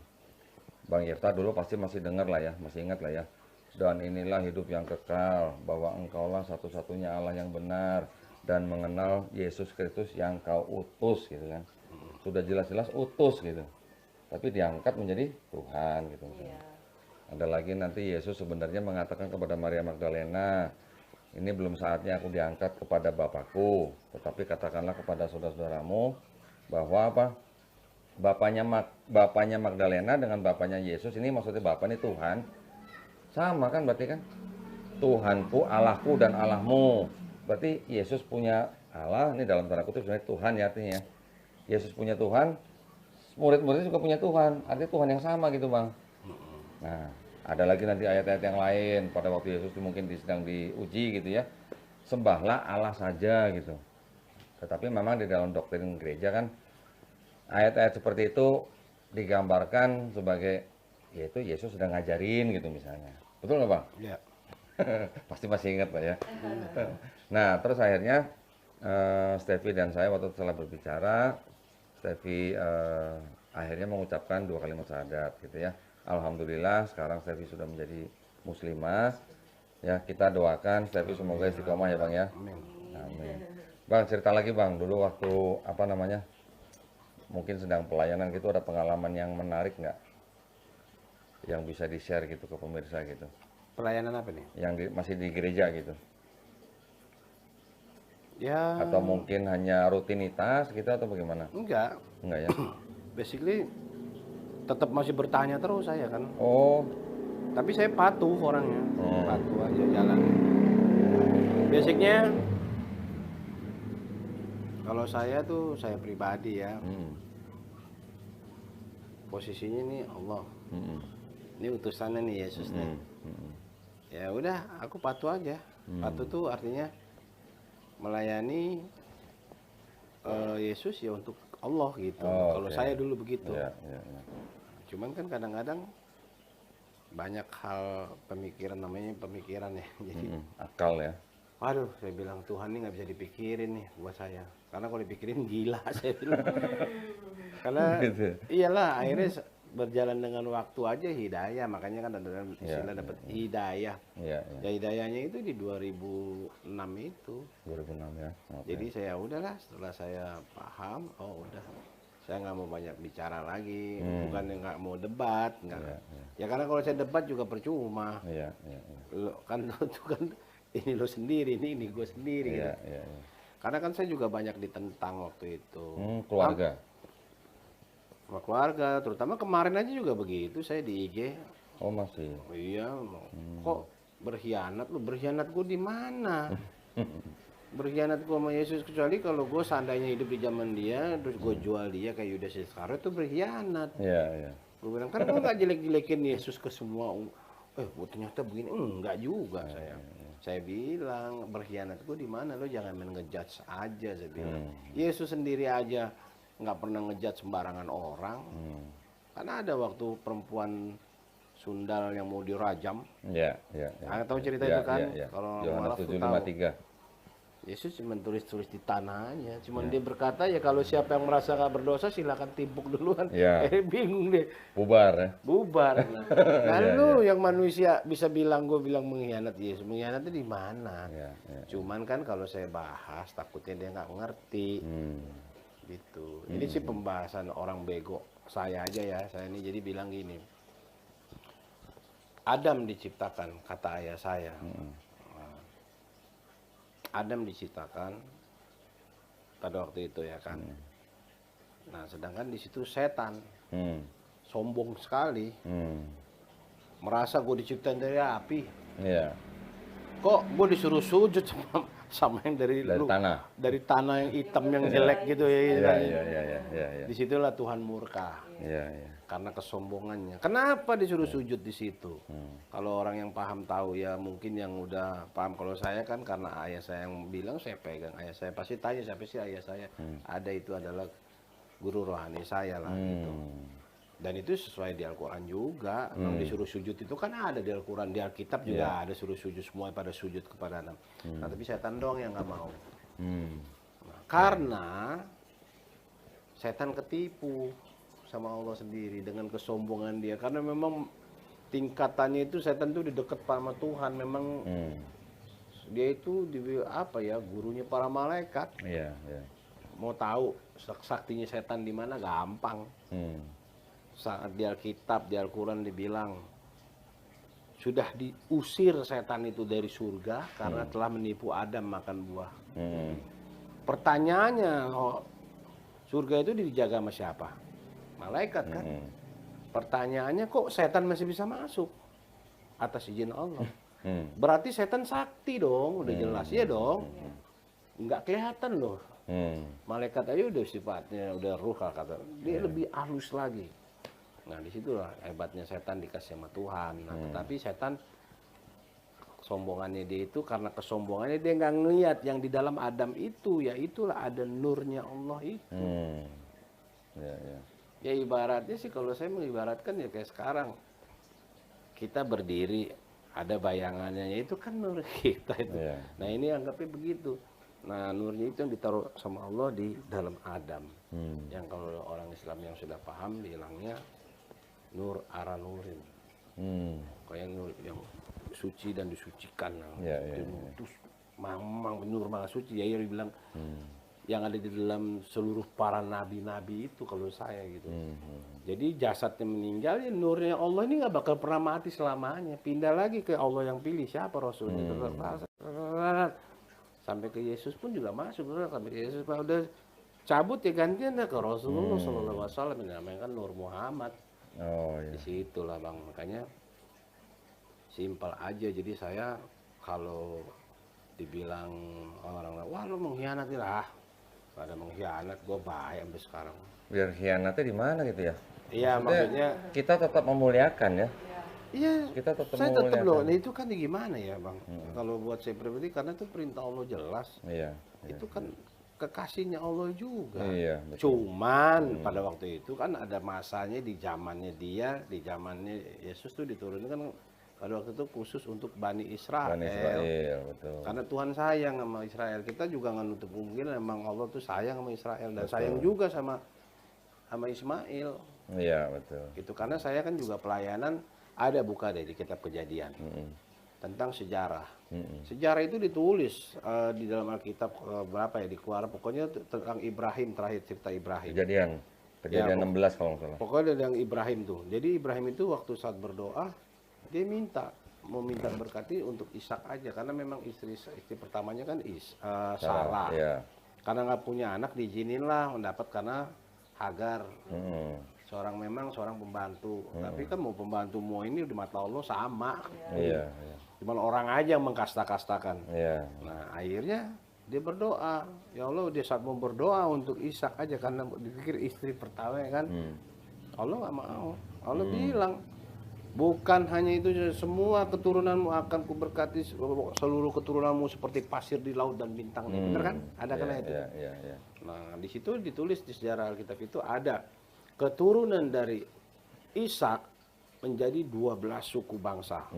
Bang Yefta dulu pasti masih dengar lah ya, masih ingat lah ya. dan inilah hidup yang kekal, bahwa engkaulah satu-satunya Allah yang benar, dan mengenal Yesus Kristus yang kau utus gitu kan. Sudah jelas-jelas utus gitu, tapi diangkat menjadi Tuhan gitu. Iya. Ada lagi nanti Yesus sebenarnya mengatakan kepada Maria Magdalena, ini belum saatnya aku diangkat kepada Bapakku, tetapi katakanlah kepada saudara-saudaramu bahwa apa? Bapaknya Magdalena dengan bapaknya Yesus ini maksudnya bapak ini Tuhan. Sama kan berarti kan? Tuhanku, Allahku dan Allahmu. Berarti Yesus punya Allah, ini dalam tanda kutip sebenarnya Tuhan ya artinya. Yesus punya Tuhan, murid-muridnya juga punya Tuhan. Artinya Tuhan yang sama gitu, Bang. Nah, ada lagi nanti ayat-ayat yang lain pada waktu Yesus mungkin sedang diuji gitu ya. Sembahlah Allah saja gitu. Tetapi memang di dalam doktrin gereja kan ayat-ayat seperti itu digambarkan sebagai yaitu Yesus sedang ngajarin gitu misalnya. Betul nggak, Bang? Ya. Pasti masih ingat Pak ya. Nah, terus akhirnya Steffi dan saya waktu setelah berbicara, Steffi akhirnya mengucapkan 2 kalimat syahadat gitu ya. Alhamdulillah sekarang Steffi sudah menjadi muslimah. Ya, kita doakan Steffi semoga istiqomah ya Bang ya. Amin. Amin. Bang, cerita lagi Bang, dulu waktu apa namanya? Mungkin sedang pelayanan gitu ada pengalaman yang menarik nggak? Yang bisa di-share gitu ke pemirsa gitu. Pelayanan apa nih? Yang masih di gereja gitu. Ya. Atau mungkin hanya rutinitas gitu atau bagaimana? Enggak. Enggak ya? Basically tetap masih bertanya terus saya kan. Oh, Tapi saya patuh orangnya. Hmm. Patuh aja jalan. Basicnya kalau saya tuh saya pribadi ya. Posisinya nih Allah. Ini utusannya nih Yesus nih. Ya udah, aku patuh aja. Patuh tuh artinya melayani Yesus ya untuk Allah gitu. Oh, Kalau oke. saya dulu begitu. iya, iya, iya. Cuman kan kadang-kadang banyak hal pemikiran namanya pemikiran ya. Jadi, Akal ya. waduh, saya bilang Tuhan ini nggak bisa dipikirin nih buat saya. Karena kalau dipikirin gila saya bilang. Karena Gitu. iyalah akhirnya berjalan dengan waktu aja hidayah. Makanya kan ada istilah Iya, dapat hidayah. Iya, iya. Ya hidayahnya itu di 2006 itu. 2006 ya. Oke. Jadi saya udahlah setelah saya paham, oh udah saya nggak mau banyak bicara lagi, bukan nggak mau debat, nggak. Iya, iya. Ya karena kalau saya debat juga percuma. Iya, iya, iya. Lo kan itu kan ini lo sendiri, ini gue sendiri. Iya, Gitu. iya, iya. Karena kan saya juga banyak ditentang waktu itu. Keluarga. Sama keluarga, terutama kemarin aja juga begitu saya di IG. Oh, masih. Oh iya, kok berkhianat lu? Berkhianat gue di mana? Berkhianat gue sama Yesus kecuali kalau gue seandainya hidup di zaman dia, terus gue jual dia kayak Yudas Iskariot itu berkhianat. Iya, iya. Gue bilang kan gue nggak jelek-jelekin Yesus ke semua. Gue ternyata begini, enggak juga saya. Saya bilang berkhianat gue di mana? Lo jangan main ngejudge aja saya bilang. Yesus sendiri aja nggak pernah ngejudge sembarangan orang. Karena ada waktu perempuan Sundal yang mau dirajam. Iya, iya, iya. Anda tahu cerita Iya, itu kan? iya, iya. Kalau Yohanes Mualaf tuh 7:53. Yesus cuma tulis-tulis di tanah aja. Cuma dia berkata ya kalau siapa yang merasa nggak berdosa silakan timpuk duluan. Iya. Bingung deh. Bubar ya. Bubar. Nah, Iya, lu yang manusia bisa bilang gue bilang mengkhianat Yesus. Mengkhianatnya di mana? Iya, iya. Cuman kan kalau saya bahas takutnya dia nggak ngerti. Gitu. Ini sih pembahasan orang bego. Saya aja ya. Saya ini jadi bilang gini. Adam diciptakan kata ayah saya. Adam diciptakan pada waktu itu ya kan. Nah, sedangkan di situ setan sombong sekali, merasa gue diciptain dari api. Iya. Kok gue disuruh sujud sama yang dari tanah. dari tanah yang hitam yang jelek gitu ya. Iya, kan? iya, iya, iya, iya, iya. Disitulah Tuhan murka Iya, iya. karena kesombongannya. Kenapa disuruh sujud di situ? Kalau orang yang paham tahu ya mungkin yang udah paham. Kalau saya kan karena ayah saya yang bilang saya pegang. Ayah saya pasti tanya siapa sih ayah saya. Ada itu adalah guru rohani saya lah gitu. Dan itu sesuai di Al-Quran juga. Kalau disuruh sujud itu kan ada di Al-Quran, di Alkitab juga ada suruh sujud, semua pada sujud kepada Adam. Nah, tapi setan doang yang nggak mau. Nah, karena setan ketipu sama Allah sendiri dengan kesombongan dia. Karena memang tingkatannya itu setan tuh di dekat sama Tuhan. Memang dia itu apa ya, gurunya para malaikat. Iya, iya. Mau tahu saktinya setan di mana gampang. Saat di Alkitab, di Al-Quran dibilang sudah diusir setan itu dari surga karena telah menipu Adam makan buah. Pertanyaannya, surga itu dijaga sama siapa? Malaikat kan? Pertanyaannya kok setan masih bisa masuk atas izin Allah? Berarti setan sakti dong, udah jelas ya dong. Nggak kelihatan loh. Malaikat aja udah sifatnya, udah ruh kata. Dia lebih halus lagi. Nah disitulah hebatnya setan dikasih sama Tuhan. Nah tetapi setan kesombongannya dia itu, karena kesombongannya dia nggak ngeliat yang di dalam Adam itu, ya itulah ada nurnya Allah itu. Ya, ya. Ya ibaratnya sih kalau saya mengibaratkan ya kayak sekarang kita berdiri ada bayangannya, ya itu kan nur kita itu. Nah ini anggapnya begitu. Nah nurnya itu yang ditaruh sama Allah di dalam Adam. Yang kalau orang Islam yang sudah paham bilangnya nur ara nurin. Kayak nur yang suci dan disucikan. Terus memang nur maha suci. Ya bilang yang ada di dalam seluruh para nabi-nabi itu kalau saya gitu. Jadi jasadnya meninggal, ya nurnya Allah ini nggak bakal pernah mati selamanya. Pindah lagi ke Allah yang pilih siapa Rasulnya. Sampai ke Yesus pun juga masuk. Sampai ke Yesus udah cabut ya gantian ke Rasulullah SAW. Ini namanya kan Nur Muhammad. Disitulah Bang, makanya simpel aja. Jadi saya kalau dibilang orang-orang, wah lu mengkhianati lah. Pada mengkhianat, gue baik sampai sekarang. Biar khianatnya di mana gitu ya? Iya, maksudnya kita tetap memuliakan ya. Iya, kita tetap saya tetap memuliakan. loh. Nah, itu kan gimana ya Bang? Kalau buat saya pribadi, karena itu perintah Allah jelas. Iya. Itu kan kekasihnya Allah juga. Iya, betul. Cuman pada waktu itu kan ada masanya di zamannya dia, di zamannya Yesus tuh diturunkan kan pada waktu itu khusus untuk Bani Israel. Bani Israel, betul. Karena Tuhan sayang sama Israel. Kita juga nggak nutup mungkin memang Allah tuh sayang sama Israel dan sayang juga sama Ismail. Iya, betul. Gitu, karena saya kan juga pelayanan, ada buka deh di kitab Kejadian tentang sejarah. Sejarah itu ditulis di dalam Alkitab berapa ya, di Keluaran, pokoknya tentang Ibrahim, terakhir cerita Ibrahim. Kejadian 16 kalau nggak salah. Pokoknya yang Ibrahim tuh. Jadi Ibrahim itu waktu saat berdoa, dia mau minta berkati untuk Ishak aja, karena memang istri pertamanya kan Sarah. Iya. Karena nggak punya anak, diizinin lah mendapat karena Hagar. Seorang pembantu. Tapi kan mau pembantu mau ini di mata Allah sama. Iya. Cuman orang aja yang mengkasta-kastakan. Iya. Nah akhirnya dia berdoa, ya Allah, dia saat mau berdoa untuk Ishak aja karena dipikir istri pertama kan. Allah nggak mau. Allah bilang, bukan hanya itu, semua keturunanmu akan kuberkati, seluruh keturunanmu seperti pasir di laut dan bintang. Bener kan? Ada kan itu? Iya. Nah, di situ ditulis di sejarah Alkitab itu ada keturunan dari Ishak menjadi 12 suku bangsa.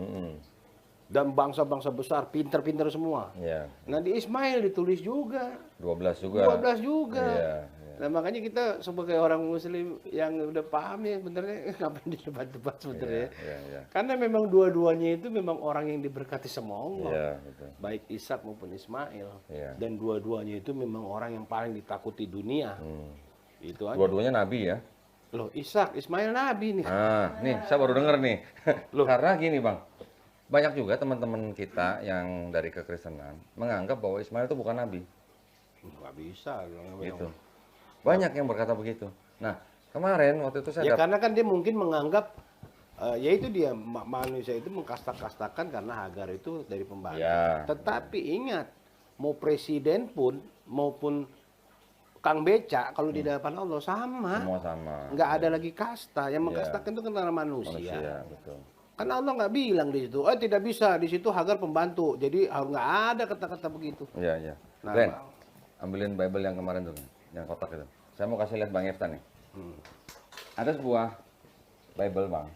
Dan bangsa-bangsa besar, pinter-pinter semua. Iya. Nah, di Ismail ditulis juga. 12 juga. 12 juga. Iya. Nah makanya kita sebagai orang Muslim yang udah paham ya sebenarnya ngapain didebat-debat sebenarnya. Iya. Karena memang dua-duanya itu memang orang yang diberkati sama Allah. Iya, betul. Baik Ishak maupun Ismail. Iya. Dan dua-duanya itu memang orang yang paling ditakuti dunia. Itu aja. Dua-duanya nabi ya. Loh, Ishak, Ismail nabi nih. Nah, nih saya baru denger nih. Karena gini Bang, banyak juga teman-teman kita yang dari kekristenan menganggap bahwa Ismail itu bukan nabi. Nggak bisa. Gitu. Banyak yang berkata begitu. Nah, kemarin waktu itu saya karena kan dia mungkin menganggap ya itu dia manusia itu mengkasta-kastakan karena Hagar itu dari pembantu. Ya. Tetapi ingat, mau presiden pun maupun Kang Beca kalau di hadapan Allah sama. Semua sama. Nggak ada lagi kasta. Yang mengkastakan itu kan karena manusia. Betul. Karena Allah nggak bilang di situ, tidak bisa, di situ Hagar pembantu. Jadi nggak ada kata-kata begitu. Iya. Nah, Glenn, ambilin Bible yang kemarin tuh, yang kotak itu. Saya mau kasih lihat Bang Yefta nih. Ada sebuah Bible Bang,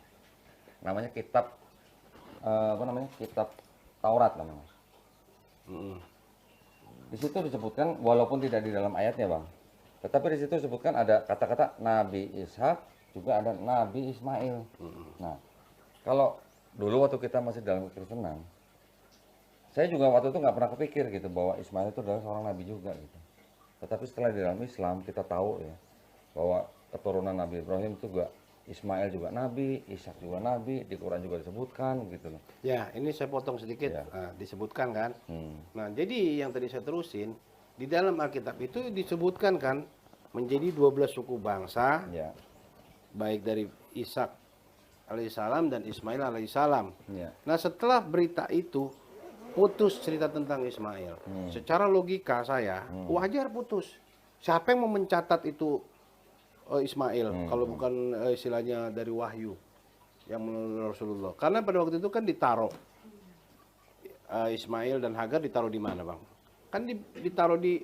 namanya kitab Kitab Taurat namanya. Di situ disebutkan, walaupun tidak di dalam ayatnya Bang, tetapi di situ disebutkan ada kata-kata Nabi Ishak, juga ada Nabi Ismail. Nah, Kalau dulu waktu kita masih dalam kekristenan, saya juga waktu itu nggak pernah kepikir gitu bahwa Ismail itu adalah seorang nabi juga gitu. Tetapi setelah di dalam Islam kita tahu ya bahwa keturunan Nabi Ibrahim itu juga Ismail juga nabi, Ishak juga nabi, di Quran juga disebutkan gitu loh. Ya, ini saya potong sedikit. Ya. Nah, disebutkan kan. Hmm. Nah, jadi yang tadi saya terusin, di dalam Alkitab itu disebutkan kan menjadi 12 suku bangsa, Ya. baik dari Ishak alaihissalam dan Ismail alaihissalam. Ya. Nah, setelah berita itu putus cerita tentang Ismail. Secara logika saya wajar putus. Siapa yang mau mencatat itu Ismail kalau bukan istilahnya dari wahyu yang menurut Rasulullah. Karena pada waktu itu kan ditaruh Ismail dan Hagar ditaruh di mana, Bang? Kan ditaruh di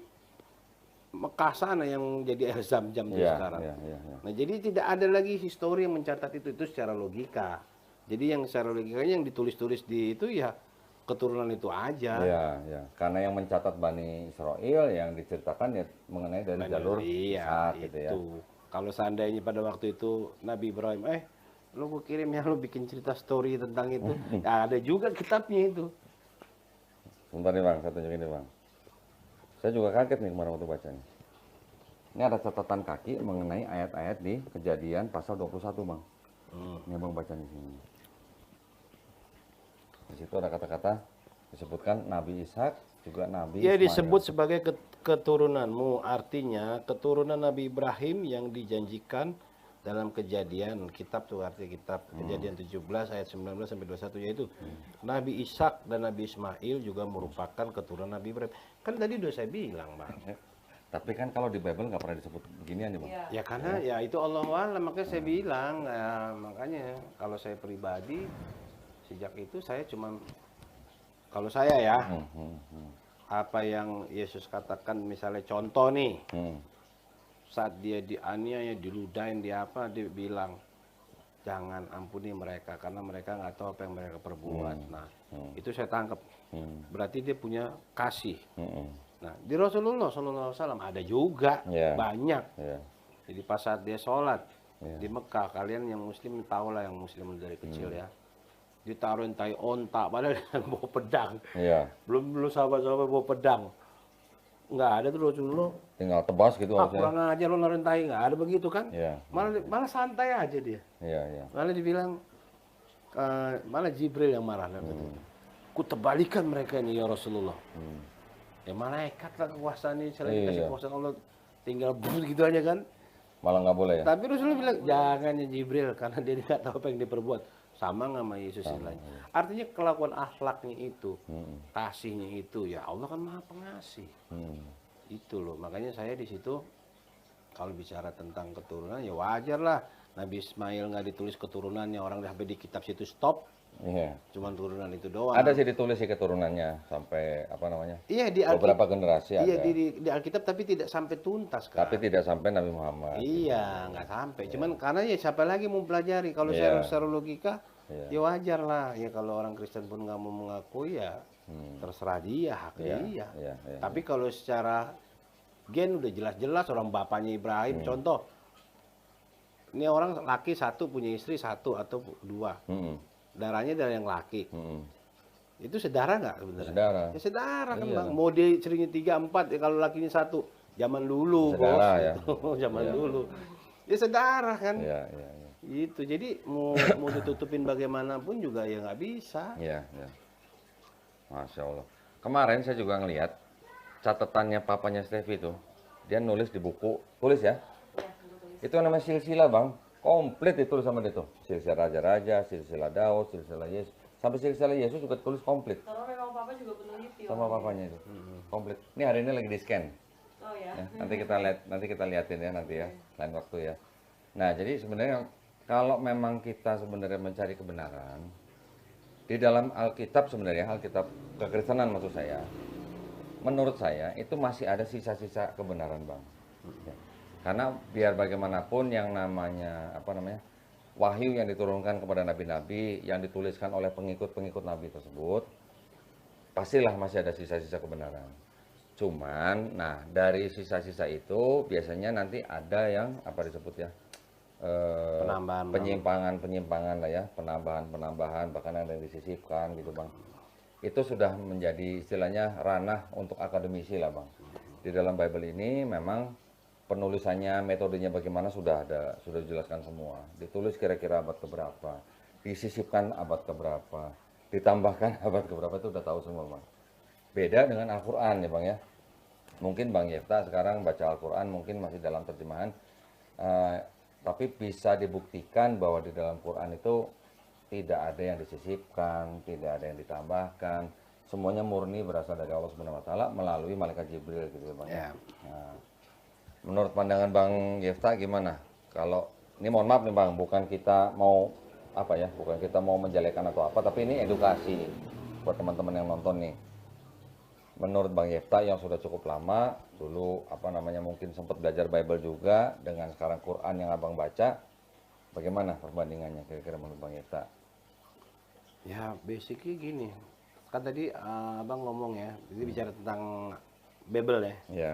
Mekah sana yang jadi air Zam-Zam itu Ya, sekarang. ya, ya, ya. Nah, jadi tidak ada lagi histori yang mencatat itu secara logika. Jadi yang secara logikanya yang ditulis-tulis di itu ya keturunan itu aja. Ya, ya. Karena yang mencatat Bani Israel yang diceritakan ya mengenai dari jalur Iya, Ishak gitu ya. itu. Kalau seandainya pada waktu itu Nabi Ibrahim, lu gue kirim ya, lu bikin cerita story tentang itu. Ya, ada juga kitabnya itu. Sebentar nih Bang, saya tunjukin nih Bang. Saya juga kaget nih kemarin waktu bacanya. Ini ada catatan kaki mengenai ayat-ayat di Kejadian pasal 21 Bang. Ini Bang baca di sini. Di situ ada kata-kata disebutkan Nabi Ishak juga Nabi Ya Ismail. disebut sebagai keturunanmu, artinya keturunan Nabi Ibrahim yang dijanjikan dalam Kejadian, kitab tuh arti kitab Kejadian 17 ayat 19 sampai 21 yaitu Nabi Ishak dan Nabi Ismail juga merupakan keturunan Nabi Ibrahim. Kan tadi udah saya bilang, Bang. Tapi kan kalau di Bible nggak pernah disebut beginian nih Bang. Iya. Ya karena ya itu Allah alam, makanya saya bilang, ya, makanya kalau saya pribadi sejak itu saya cuman kalau saya ya apa yang Yesus katakan misalnya contoh nih saat dia dianiaya, diludahin, dia apa, dia bilang jangan ampuni mereka karena mereka nggak tahu apa yang mereka perbuat. Nah itu saya tangkap berarti dia punya kasih. Nah di Rasulullah SAW ada juga banyak. Jadi pas saat dia sholat di Mekah, kalian yang Muslim tahu lah, yang Muslim dari kecil ya, ditaruhin tai onta padahal dia bawa pedang. Belum sahabat-sahabat bawa pedang. Nggak ada tuh Rasulullah. Tinggal tebas gitu harusnya. Kurang aja lo naruhin tai, nggak ada begitu kan? Malah santai aja dia. Malah dibilang malah Jibril yang marah. Ku tebalikan mereka ini ya Rasulullah. Ya malaikat lah kekuasaan ini, selain dikasih kekuasaan Allah tinggal gitu aja kan. Malah nggak boleh ya. Tapi Rasulullah bilang jangan ya Jibril karena dia nggak tahu apa yang dia perbuat. Sama nggak sama Yesus lain. Artinya kelakuan akhlaknya itu, kasihnya itu, ya Allah kan maha pengasih. Itu loh, makanya saya di situ kalau bicara tentang keturunan ya wajar lah. Nabi Ismail nggak ditulis keturunannya, orang sampai di kitab situ stop. Cuman turunan itu doang. Ada sih ditulis sih keturunannya sampai apa namanya? Iya di beberapa generasi iya, ada. di Alkitab tapi tidak sampai tuntas kan. Tapi tidak sampai Nabi Muhammad. Iya, nggak sampai. Cuman karena ya siapa lagi mau pelajari? Kalau secara logika, ya wajar lah. Ya kalau orang Kristen pun nggak mau mengakui ya terserah dia, hak dia. Tapi kalau secara gen udah jelas-jelas orang bapaknya Ibrahim. Contoh, ini orang laki satu punya istri satu atau dua. Darahnya dari yang laki. Itu sedara nggak sebenarnya? Sedara. Ya sedara kan Bang. Mau dia istrinya 3, 4, ya kalau lakinya satu. Zaman dulu, sedara, bos. ya. Zaman dulu. Ya sedara kan. Iya. Gitu. Jadi mau ditutupin bagaimanapun juga ya nggak bisa. Iya. Masya Allah. Kemarin saya juga ngelihat catatannya papanya Steffi itu. Dia nulis di buku, tulis ya. Itu namanya silsilah Bang. Komplit ditulis sama dia tuh. Silsilah raja-raja, silsilah Daud, silsilah Yesus. Sampai silsilah Yesus juga tulis komplit. Karena memang papa juga peneliti. Sama papanya itu. Komplit. Ini hari ini lagi di scan. Oh ya. Nanti kita liatin ya nanti ya, lain waktu ya. Nah, jadi sebenarnya kalau memang kita sebenarnya mencari kebenaran di dalam Alkitab sebenarnya, Alkitab kekristenan maksud saya, menurut saya itu masih ada sisa-sisa kebenaran Bang. Karena biar bagaimanapun yang namanya wahyu yang diturunkan kepada nabi-nabi yang dituliskan oleh pengikut-pengikut nabi tersebut, pastilah masih ada sisa-sisa kebenaran. Cuman, nah dari sisa-sisa itu biasanya nanti ada yang apa disebut ya, Penambahan, penyimpangan lah ya, penambahan bahkan ada yang disisipkan gitu Bang. Itu sudah menjadi istilahnya ranah untuk akademisi lah Bang. Di dalam Bible ini memang penulisannya, metodenya bagaimana sudah ada, sudah dijelaskan semua. Ditulis kira-kira abad keberapa, disisipkan abad keberapa, ditambahkan abad keberapa, itu udah tahu semua Bang. Beda dengan Al-Quran ya Bang ya. Mungkin Bang Yefta sekarang baca Al-Quran mungkin masih dalam terjemahan, tapi bisa dibuktikan bahwa di dalam Quran itu tidak ada yang disisipkan, tidak ada yang ditambahkan, semuanya murni berasal dari Allah Subhanahu wa taala melalui malaikat Jibril gitu ya Bang. Ya. Nah, menurut pandangan Bang Yefta gimana? Kalau ini mohon maaf nih Bang, bukan kita mau apa ya, bukan kita mau menjelekkan atau apa, tapi ini edukasi buat teman-teman yang nonton nih. Menurut Bang Yefta yang sudah cukup lama, dulu apa namanya mungkin sempat belajar Bible juga, dengan sekarang Quran yang Abang baca, bagaimana perbandingannya kira-kira menurut Bang Yefta? Ya, basically gini. Kan tadi Abang ngomong ya, ini bicara tentang Bible ya. Ya,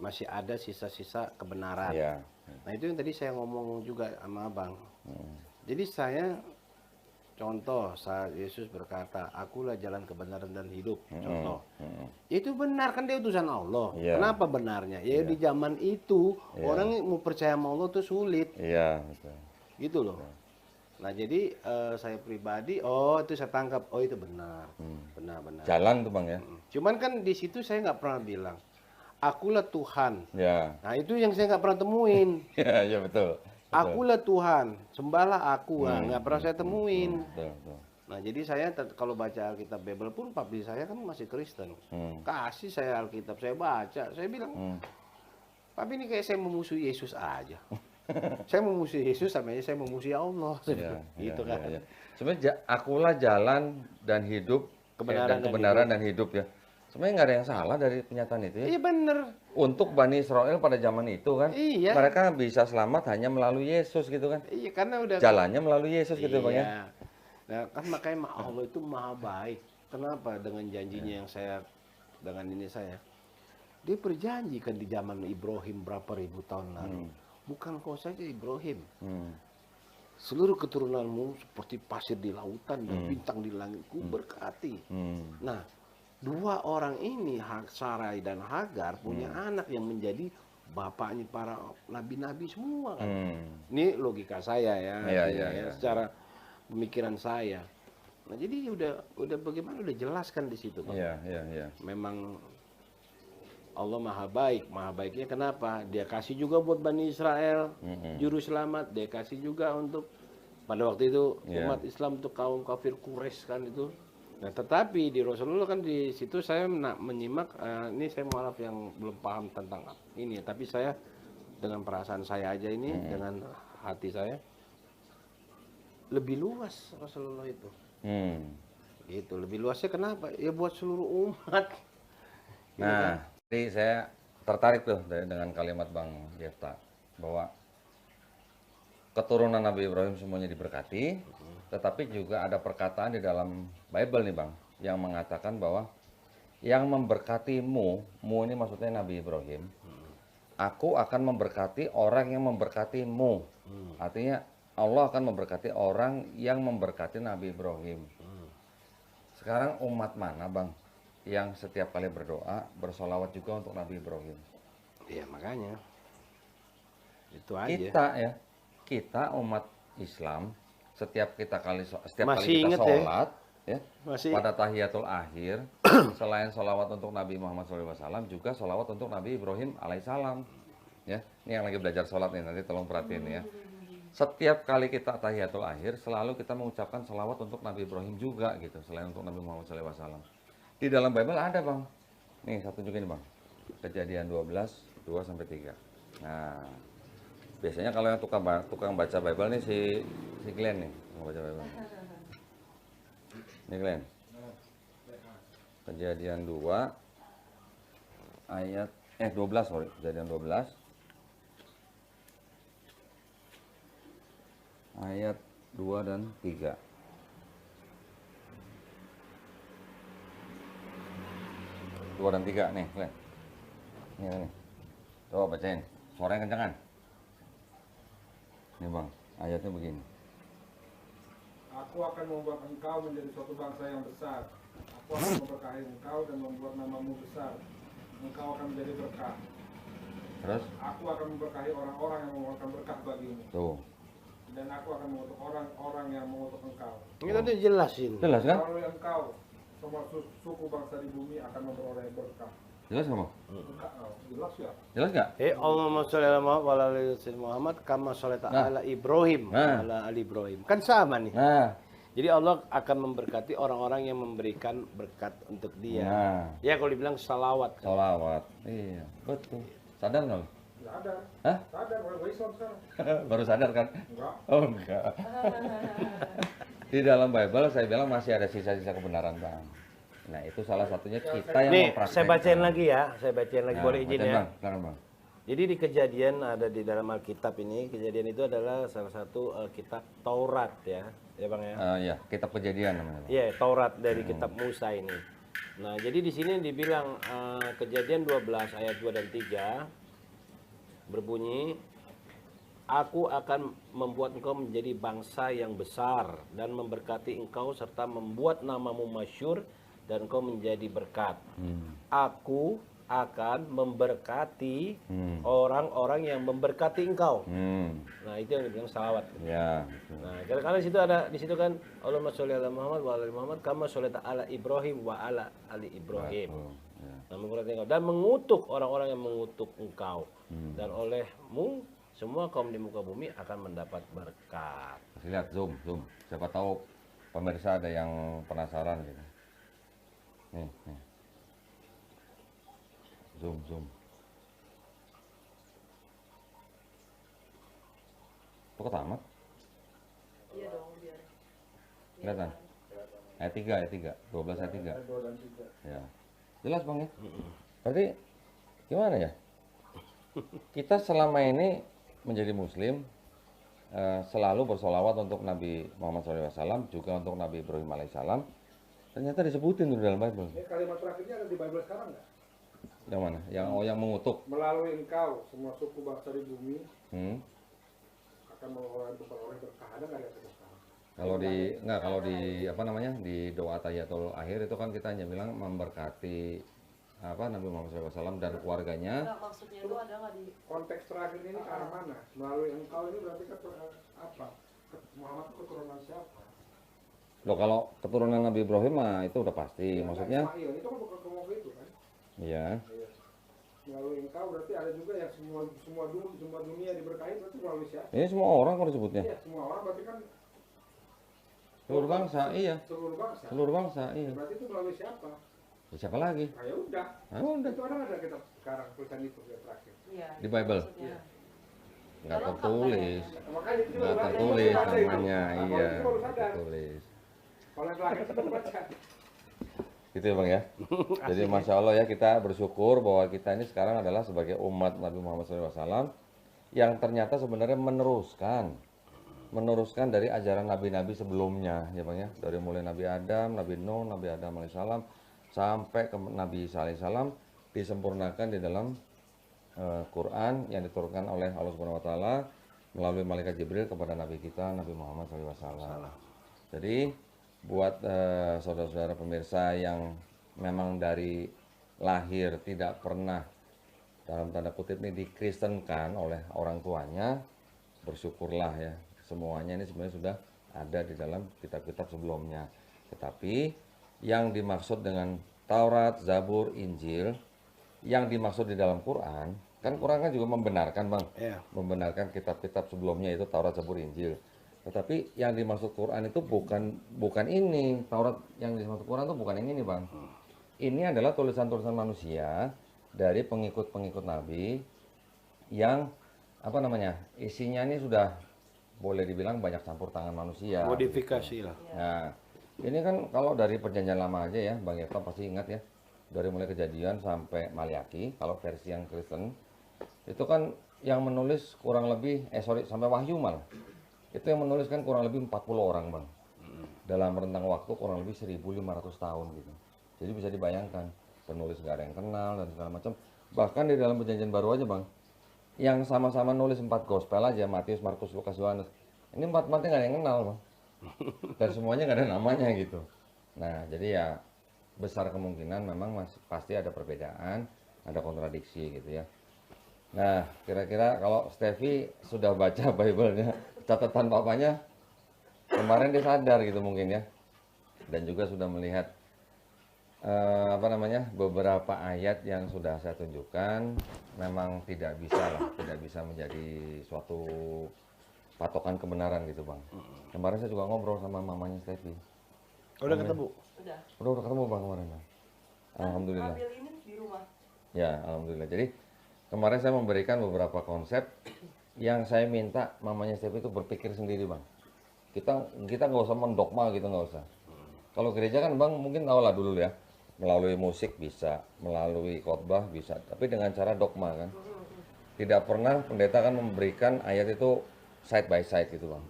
Masih ada sisa-sisa kebenaran. ya, Nah, itu yang tadi saya ngomong juga sama Abang. Jadi saya contoh saat Yesus berkata, "Akulah jalan kebenaran dan hidup." Contoh. Itu benar kan, dia utusan Allah. Iya. Kenapa benarnya? Ya di zaman itu orang mau percaya sama Allah tuh sulit. iya, betul. Gitu loh. Nah, jadi saya pribadi, oh itu saya tangkap, oh itu benar. Benar. Jalan tuh Bang ya. Cuman kan di situ saya nggak pernah bilang, akulah Tuhan. Ya, Nah, itu yang saya nggak pernah temuin. ya, ya betul. Akulah Tuhan, sembahlah aku. Nah, nggak pernah saya temuin. Betul. Nah, jadi saya kalau baca Alkitab Bible pun, papi saya kan masih Kristen. Kasih saya Alkitab, saya baca. Saya bilang, papi ini kayak saya memusuhi Yesus aja. Saya memusuhi Yesus sama aja saya memusuhi Allah. Gitu kan. Ya. Sebenarnya akulah jalan dan hidup, kebenaran dan hidup ya. Sebenarnya nggak ada yang salah dari pernyataan itu ya. Iya bener. Untuk Bani Israel pada zaman itu kan, Iya. mereka bisa selamat hanya melalui Yesus gitu kan. Iya, karena udah Jalannya melalui Yesus gitu Bang ya. Iya. Nah, kan makanya Allah itu maha baik. Kenapa? Dengan janjinya yang saya, dengan ini saya, dia berjanjikan di zaman Ibrahim berapa ribu tahun lalu. Bukan kau saja Ibrahim. Seluruh keturunanmu seperti pasir di lautan dan bintang di langitku berkati. Nah, dua orang ini, Sarai dan Hagar, punya anak yang menjadi bapaknya para nabi-nabi semua kan. Ini logika saya ya, Iya. secara pemikiran saya. Nah, jadi udah bagaimana udah jelaskan di situ Pak. Iya. Memang Allah maha baik. Maha baiknya kenapa? Dia kasih juga buat Bani Israel juru selamat. Dia kasih juga untuk pada waktu itu umat Islam untuk kaum kafir Quraisy kan itu. Nah, tetapi di Rasulullah kan di situ saya menyimak, ini saya maaf yang belum paham tentang ini, tapi saya dengan perasaan saya aja ini, dengan hati saya, lebih luas Rasulullah itu. Gitu, lebih luasnya kenapa? Ya buat seluruh umat. Nah, jadi saya tertarik tuh dengan kalimat Bang Yefta bahwa keturunan Nabi Ibrahim semuanya diberkati, tetapi juga ada perkataan di dalam Bible nih Bang, yang mengatakan bahwa yang memberkatimu, mu ini maksudnya Nabi Ibrahim, aku akan memberkati orang yang memberkatimu. Artinya Allah akan memberkati orang yang memberkati Nabi Ibrahim. Sekarang umat mana Bang yang setiap kali berdoa bersolawat juga untuk Nabi Ibrahim? Iya makanya itu aja. Kita umat Islam setiap kali kita sholat ya, pada tahiyatul akhir selain sholawat untuk Nabi Muhammad SAW juga sholawat untuk Nabi Ibrahim alaihissalam ya. Ini yang lagi belajar sholat nih, nanti tolong perhatiin ya. Setiap kali kita tahiyatul akhir selalu kita mengucapkan sholawat untuk Nabi Ibrahim juga gitu, selain untuk Nabi Muhammad SAW. Di dalam Bible ada Bang, nih satu juga nih Bang, Kejadian 12 2-3. Nah, biasanya kalau yang tukang baca Bible nih si Glenn nih, yang baca Bible. Ini Glenn. Kejadian 2 ayat 12 sorry, Kejadian 12 ayat 2 dan 3. Dua dan 3 nih, Glenn. Ini. Coba bacain. Suaranya kencengan. Nih bang, ayatnya begini. Aku akan membuat engkau menjadi suatu bangsa yang besar. Aku akan memberkahi engkau dan membuat namamu besar. Engkau akan menjadi berkah. Terus? Aku akan memberkahi orang-orang yang mengeluarkan berkah bagimu. Tuh. Dan aku akan mengutuk orang-orang yang mengutuk engkau. Ini tadi jelasin. Jelas kan? Melalui engkau, semua suku bangsa di bumi akan memperoleh berkah. Jelas nggak bang? Berkah, jelas ya? Jelas nggak? Allahumma sholli ala Muhammad wa ala ali sayyidina Muhammad kama sholaita ala Ibrahim wa Nah. ala ali Ibrahim. Kan sama nih. Nah, Jadi Allah akan memberkati orang-orang yang memberikan berkat untuk dia. nah, Ya kalau dibilang salawat. sholawat. Iya, betul. Sadar nggak? lo? Nggak ada. Hah? Sadar, gue Islam sekarang. Baru sadar kan? Enggak. Oh enggak. Di dalam Bible saya bilang masih ada sisa-sisa kebenaran bang. Nah itu salah satunya kita yang Nih, mempraktekkan. saya bacain lagi ya. Saya bacain lagi, Nah, boleh izin bacain, ya. Bang. Silakan, bang. Jadi di Kejadian ada di dalam Alkitab ini. Kejadian itu adalah salah satu kitab Taurat ya. Ya Bang ya. Ya, kitab kejadian namanya. Bang. Iya, Taurat dari kitab Musa ini. Nah, jadi di sini dibilang Kejadian 12 ayat 2 dan 3 berbunyi, Aku akan membuat engkau menjadi bangsa yang besar dan memberkati engkau serta membuat namamu masyhur dan engkau menjadi berkat. Aku akan memberkati orang-orang yang memberkati engkau. Nah, itu yang dibilang salawat. Ya. Betul. Nah, karena di situ kan Allahumma sholli ala Muhammad wa ala ali Muhammad kama sholaita ala Ibrahim wa ala ali Ibrahim. Betul. Ya. Nah, memberkati engkau dan mengutuk orang-orang yang mengutuk engkau. Dan olehmu semua kaum di muka bumi akan mendapat berkat. Kasih lihat zoom. Siapa tahu pemirsa ada yang penasaran gitu. Nih. Zoom. Kok tamat? Iya dong, biar. Kelihatan? Ayat 3. 12 ayat 3. 2 dan 3. Ya. Jelas bang ya? Berarti gimana ya? Kita selama ini menjadi muslim selalu bersolawat untuk Nabi Muhammad SAW, juga untuk Nabi Ibrahim alaihissalam. Ternyata disebutin tuh di dalam Bible. Ini kalimat terakhirnya ada di Bible sekarang nggak? Yang mana? Yang mengutuk. Melalui engkau, semua suku bangsa di bumi Hmm. akan memperoleh berkah. Ada nggak ya sekarang? Kalau di apa namanya, di doa tahiyatul akhir itu kan kita hanya bilang memberkati Nabi Muhammad SAW dan keluarganya. Enggak, maksudnya itu ada nggak di Konteks terakhir ini ke arah mana? Melalui engkau ini berarti kan apa? Muhammad itu keturunan siapa? Loh kalau keturunan Nabi Ibrahim mah itu udah pasti. Maksudnya, Ismail itu kan bukan ngomong itu kan? iya. Iya. Melalui engkau berarti ada juga yang semua dunia diberkahi berarti melalui siapa? Ini semua orang kalau disebutnya. Iya, semua orang berarti kan Seluruh bangsa, iya. seluruh bangsa. Seluruh bangsa, iya. Berarti itu melalui siapa? Ya, siapa lagi? Nah, ya udah. Ah, udah. Itu ada kita sekarang tulisan itu yang terakhir. iya. Di Bible? Maksudnya. Nggak Lengkap tertulis. Nah, makanya itu Nggak baru tertulis ada itu. namanya, Nah, kalau iya. itu baru Nggak sadar. tertulis. Kalau yang terakhir itu baru baca. Gitu ya bang ya. Jadi masya Allah ya, kita bersyukur bahwa kita ini sekarang adalah sebagai umat Nabi Muhammad SAW yang ternyata sebenarnya meneruskan dari ajaran nabi-nabi sebelumnya ya bang ya, dari mulai Nabi Adam, Nabi Nuh, Nabi Adam alaihissalam sampai ke Nabi Isa alaihissalam, disempurnakan di dalam Quran yang diturunkan oleh Allah Subhanahu Wa Taala melalui malaikat Jibril kepada Nabi kita Nabi Muhammad SAW. Jadi buat saudara-saudara pemirsa yang memang dari lahir tidak pernah dalam tanda kutip ini dikristenkan oleh orang tuanya, bersyukurlah ya, semuanya ini sebenarnya sudah ada di dalam kitab-kitab sebelumnya. Tetapi yang dimaksud dengan Taurat, Zabur, Injil, yang dimaksud di dalam Quran, kan Quran kan juga membenarkan bang, Iya. membenarkan kitab-kitab sebelumnya itu Taurat, Zabur, Injil. Tetapi yang dimaksud Quran itu bukan ini. Taurat yang dimaksud Quran itu bukan yang ini bang. Ini adalah tulisan-tulisan manusia dari pengikut-pengikut Nabi yang isinya ini sudah boleh dibilang banyak campur tangan manusia. Modifikasi lah. Nah, ini kan kalau dari perjanjian lama aja ya, Bang Yefta pasti ingat ya, dari mulai Kejadian sampai Maliaki, kalau versi yang Kristen, itu kan yang menulis kurang lebih, sampai Wahyu malah, itu yang menuliskan kurang lebih 40 orang bang, dalam rentang waktu kurang lebih 1.500 tahun gitu. Jadi bisa dibayangkan, penulis gak ada yang kenal dan segala macam. Bahkan di dalam perjanjian baru aja bang, yang sama-sama nulis 4 gospel aja, Matius, Markus, Lukas, Yohanes. Ini 4-4-nya nggak ada yang kenal, Bang. Dan semuanya nggak ada namanya gitu. Nah, jadi ya besar kemungkinan memang pasti ada perbedaan, ada kontradiksi gitu ya. Nah, kira-kira kalau Steffi sudah baca Bible-nya, catatan papanya, kemarin dia sadar gitu mungkin ya. Dan juga sudah melihat beberapa ayat yang sudah saya tunjukkan memang tidak bisa menjadi suatu patokan kebenaran gitu, Bang. Kemarin saya juga ngobrol sama mamanya Steffi. Udah ketemu? Udah Udah ketemu, Bang, kemarin, Bang. Alhamdulillah. Ambil ini di rumah. Ya, alhamdulillah. Jadi kemarin saya memberikan beberapa konsep yang saya minta mamanya Steffi itu berpikir sendiri, Bang. Kita nggak usah mendogma gitu, nggak usah. Kalau gereja kan, Bang, mungkin tahu lah dulu ya, melalui musik bisa, melalui khotbah bisa, tapi dengan cara dogma kan. Tidak pernah pendeta kan memberikan ayat itu side by side gitu, Bang.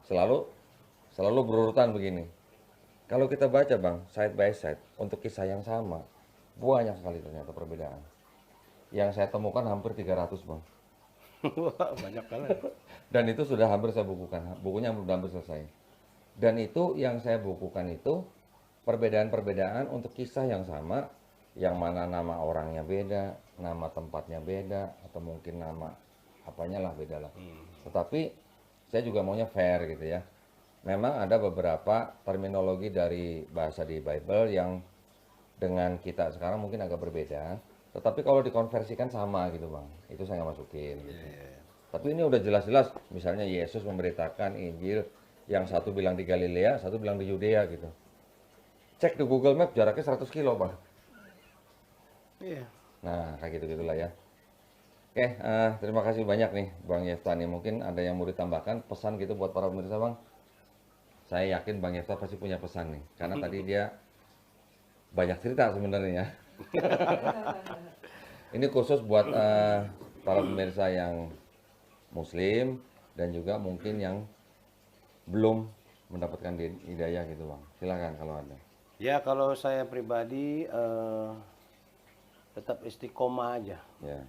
Selalu berurutan begini. Kalau kita baca, Bang, side by side untuk kisah yang sama, banyak sekali ternyata perbedaan. Yang saya temukan hampir 300, Bang. Wah, banyak banget. Dan itu sudah hampir saya bukukan, bukunya hampir selesai. Dan itu yang saya bukukan itu perbedaan-perbedaan untuk kisah yang sama, yang mana nama orangnya beda, nama tempatnya beda, atau mungkin nama apanya lah beda lah. Tetapi saya juga maunya fair gitu ya. Memang ada beberapa terminologi dari bahasa di Bible yang dengan kita sekarang mungkin agak berbeda, tetapi kalau dikonversikan sama gitu, Bang. Itu saya nggak masukin gitu. Tapi ini udah jelas-jelas, misalnya Yesus memberitakan Injil, yang satu bilang di Galilea, satu bilang di Yudea gitu. Cek di Google Map jaraknya 100 kilo, Bang. Iya. Nah, kayak gitu-gitulah ya. Oke, terima kasih banyak nih Bang Yefta nih. Mungkin ada yang mau ditambahkan pesan gitu buat para pemirsa, Bang. Saya yakin Bang Yefta pasti punya pesan nih, karena tadi dia banyak cerita sebenarnya. Ini khusus buat para pemirsa yang Muslim dan juga mungkin yang belum mendapatkan hidayah gitu, Bang. Silakan kalau ada. Ya, kalau saya pribadi tetap istiqomah aja. Ya.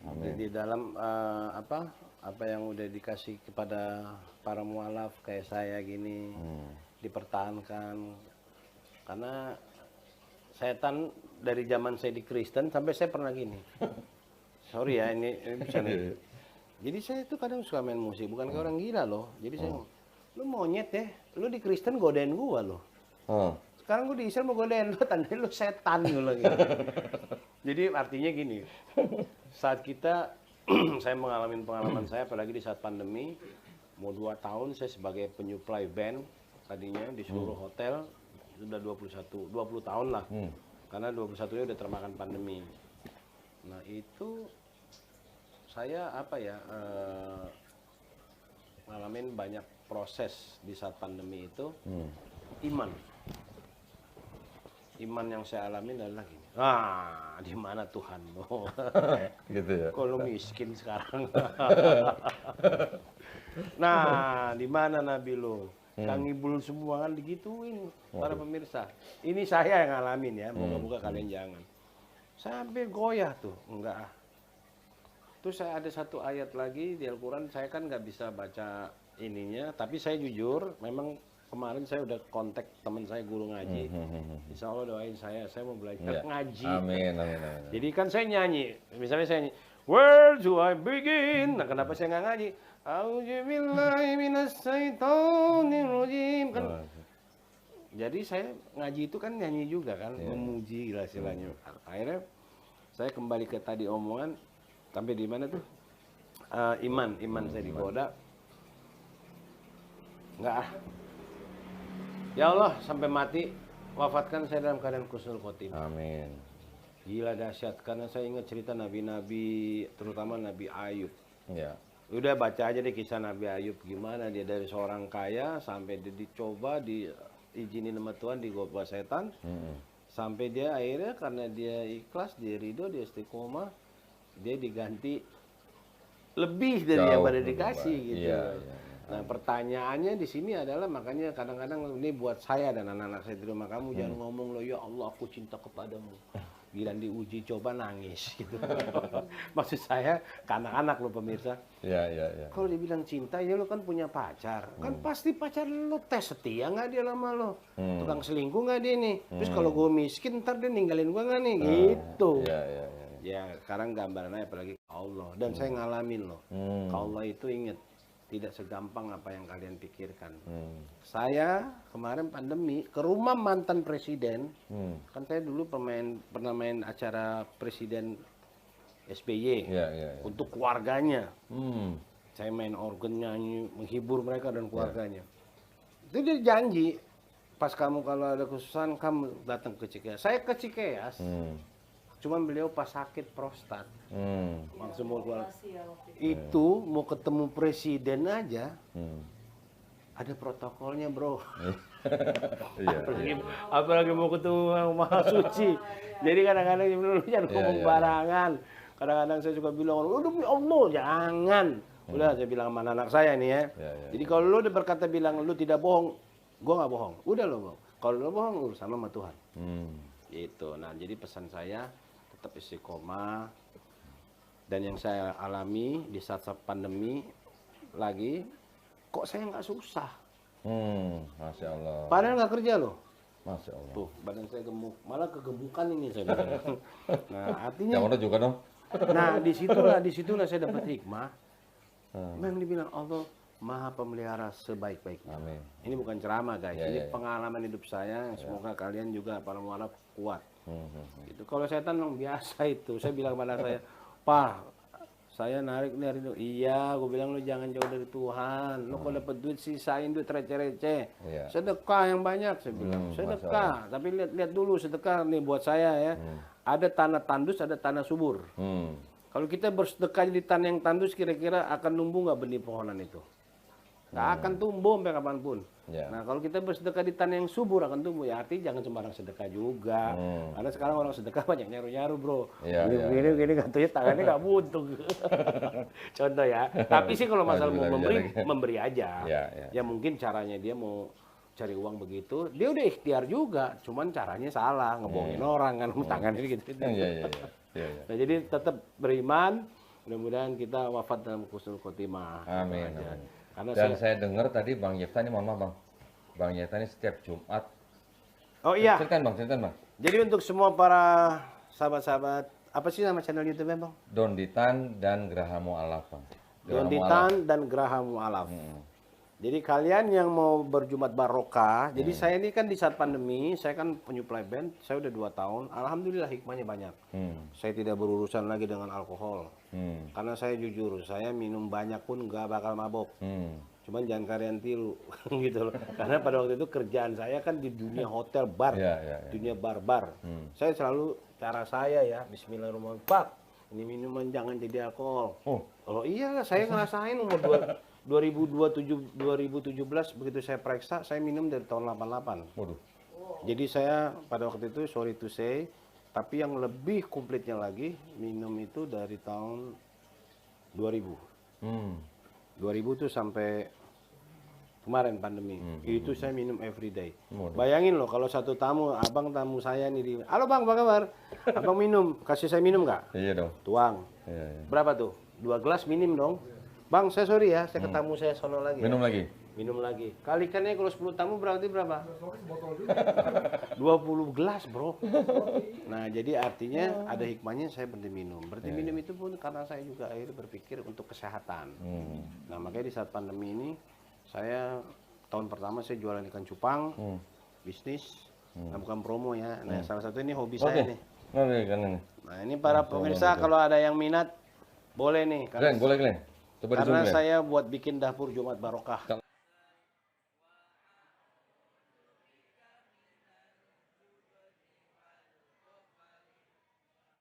Amin. Di dalam apa yang udah dikasih kepada para mualaf kayak saya gini, dipertahankan. Karena setan dari zaman saya di Kristen sampai saya pernah gini. Sorry ya, ini bisa nih. Jadi saya itu kadang suka main musik, bukan kayak orang gila loh. Jadi saya, lu monyet ya, lu di Kristen godain gua loh. Sekarang gua di Islam mau godain lu, tandanya lu setan gitu. Jadi artinya gini, saat kita, saya mengalami pengalaman saya, apalagi di saat pandemi, mau 2 tahun saya sebagai penyuplai band, tadinya di seluruh hotel, sudah 20 tahun lah. Karena 21-nya udah termakan pandemi. Nah itu, saya ngalamin banyak proses di saat pandemi itu, iman yang saya alamin adalah gini, di mana Tuhanmu? Gitu ya. Kok lu miskin sekarang? Nah, di mana Nabi lu? Kang Ibul semua kan digituin para pemirsa. Ini saya yang ngalamin ya, moga-moga kalian jangan. Sampai goyah tuh, enggak. Terus saya ada satu ayat lagi di Al-Quran, saya kan nggak bisa baca ininya, tapi saya jujur, memang kemarin saya udah kontak teman saya guru ngaji. Insya Allah doain saya mau belajar ngaji. Amin. Jadi kan saya nyanyi, misalnya saya nyanyi, where do I begin? Nah kenapa saya nggak ngaji? A'udzubillahi minasyaitonirrajim. Kan jadi saya ngaji itu kan nyanyi juga kan, memuji lah istilahnya. Akhirnya saya kembali ke tadi omongan, sampai di mana tuh? Iman saya digoda. Enggak. Ya Allah, sampai mati wafatkan saya dalam keadaan husnul khotimah. Amin. Gila dahsyat, karena saya ingat cerita nabi-nabi, terutama Nabi Ayub. Ya. Udah baca aja deh kisah Nabi Ayub, gimana dia dari seorang kaya sampai dia dicoba, diizinin sama Tuhan, digoda setan, sampai dia akhirnya karena dia ikhlas, dia ridho, dia istiqomah, dia diganti lebih dari yang pada dikasih gitu. Iya. Nah pertanyaannya di sini adalah, makanya kadang-kadang ini buat saya dan anak-anak saya di rumah, kamu jangan ngomong loh ya Allah aku cinta kepadamu. Giliran diuji coba nangis gitu. Maksud saya ke anak-anak lo pemirsa. Iya, iya, iya. Kalau dibilang cinta, ya lo kan punya pacar. Kan pasti pacar lo tes setia nggak dia sama lo. Tukang selingkuh nggak dia nih. Terus kalau gue miskin, ntar dia ninggalin gue nggak nih? Gitu. Iya, iya, iya. Ya sekarang gambarannya apalagi ke Allah. Dan saya ngalamin loh. Ke Allah itu inget. Tidak segampang apa yang kalian pikirkan. Saya kemarin pandemi ke rumah mantan presiden. Kan saya dulu pernah main acara presiden SBY Iya, iya, iya. untuk keluarganya. Saya main organ nyanyi, menghibur mereka dan keluarganya. Itu dia janji, pas kamu kalau ada kesusahan kamu datang ke Cikeas. Saya ke Cikeas, cuman beliau pas sakit prostat. Langsung mau keluar. Operasi ya waktu itu. Itu mau ketemu presiden aja, ada protokolnya bro. Iya, Apalagi mau ketemu yang Maha Suci. Jadi kadang-kadang lu jangan ngomong barangan. Kadang-kadang saya juga bilang, udah demi Allah jangan. Udah saya bilang sama anak saya nih ya. Jadi kalau lu udah berkata bilang lu tidak bohong, gua nggak bohong. Udah lo bohong. Kalau lu bohong urusan sama Tuhan. Gitu. Nah jadi pesan saya tetap istiqomah. Dan yang saya alami di saat-saat pandemi lagi, kok saya nggak susah. Masya Allah. Padahal nggak kerja loh. Masya Allah. Tuh, badan saya gemuk, malah kegemukan ini saya. Nah, artinya, Yang mana juga dong? nah disitulah saya dapat hikmah. Memang dibilang Allah Maha Pemelihara sebaik-baiknya. Amin. Ini bukan ceramah guys, Ya, ini ya, ya. pengalaman hidup saya. Semoga kalian juga para mualaf kuat. Itu kalau setan memang biasa itu. Saya bilang pada saya, Pak, saya narik dari itu. Iya, gue bilang lu jangan jauh dari Tuhan. Lu kalau dapat duit sisain duit receh-receh. Iya. Sedekah yang banyak, saya bilang. Sedekah, tapi lihat dulu sedekah nih buat saya ya. Ada tanah tandus, ada tanah subur. Kalau kita bersedekah di tanah yang tandus, kira-kira akan numbuh nggak benih pohonan itu? Nggak akan tumbuh sampai kapanpun. Ya. Nah kalau kita bersedekah di tanah yang subur akan tumbuh. Ya artinya jangan sembarang sedekah juga. Karena sekarang orang sedekah banyak nyaru-nyaru bro. Iya, iya, Gini katanya tangannya nggak buntung. Contoh ya. Tapi sih kalau masalah mau memberi aja. Iya, iya. Ya mungkin caranya dia mau cari uang begitu, dia udah ikhtiar juga. Cuman caranya salah, ngebohongin orang kan. Tangannya gitu. Iya, iya, iya. Iya, iya. Nah, jadi tetap beriman. Mudah-mudahan kita wafat dalam husnul khotimah. Amin, Gitu aja. amin. Karena Dan saya dengar tadi Bang Yefta ini, mohon maaf Bang. Bang Yefta ini setiap Jumat. Oh iya. Ceritain Bang. Jadi untuk semua para sahabat-sahabat, apa sih nama channel YouTube-nya, Bang? Donditan dan Geraha Mu'alaf Bang. Geraha Donditan dan Geraha Mu'alaf. Jadi kalian yang mau berjumat barokah, jadi saya ini kan di saat pandemi, saya kan penyuplai band, saya udah 2 tahun, alhamdulillah hikmahnya banyak. Saya tidak berurusan lagi dengan alkohol. Karena saya jujur, saya minum banyak pun nggak bakal mabok. Cuman jangan kalian tiru gitu loh. Karena pada waktu itu kerjaan saya kan di dunia hotel bar, dunia bar-bar. Saya selalu cara saya ya, Bismillahirrahmanirrahim. Pak, ini minuman jangan jadi alkohol. Oh iya, saya ngerasain umur 2017 begitu saya periksa, saya minum dari tahun 88. Waduh. Jadi saya pada waktu itu sorry to say, tapi yang lebih komplitnya lagi minum itu dari tahun 2000. 2000 tuh sampai kemarin pandemi. Itu saya minum everyday. Bayangin loh kalau satu tamu, abang tamu saya nih di, halo bang, apa kabar? Abang minum, kasih saya minum nggak? Iya dong. Tuang. Iya, iya. Berapa tuh? 2 gelas minim dong. Bang, saya sorry ya, saya ketemu saya sono lagi. Minum ya. lagi. Minum lagi. Kalikannya kalau 10 tamu berarti berapa? 20 gelas, bro. Nah, jadi artinya ada hikmahnya saya berhenti minum. Berhenti minum itu pun karena saya juga akhirnya berpikir untuk kesehatan. Nah, makanya di saat pandemi ini, saya tahun pertama saya jualan ikan cupang, bisnis, nah, bukan promo ya. Nah, salah satu ini hobi saya nih. Nah, ini para pemirsa kalau ada yang minat, boleh nih. Glenn, boleh Glenn. Coba Karena di-zoom, Glenn. saya buat bikin dapur Jumat Barokah.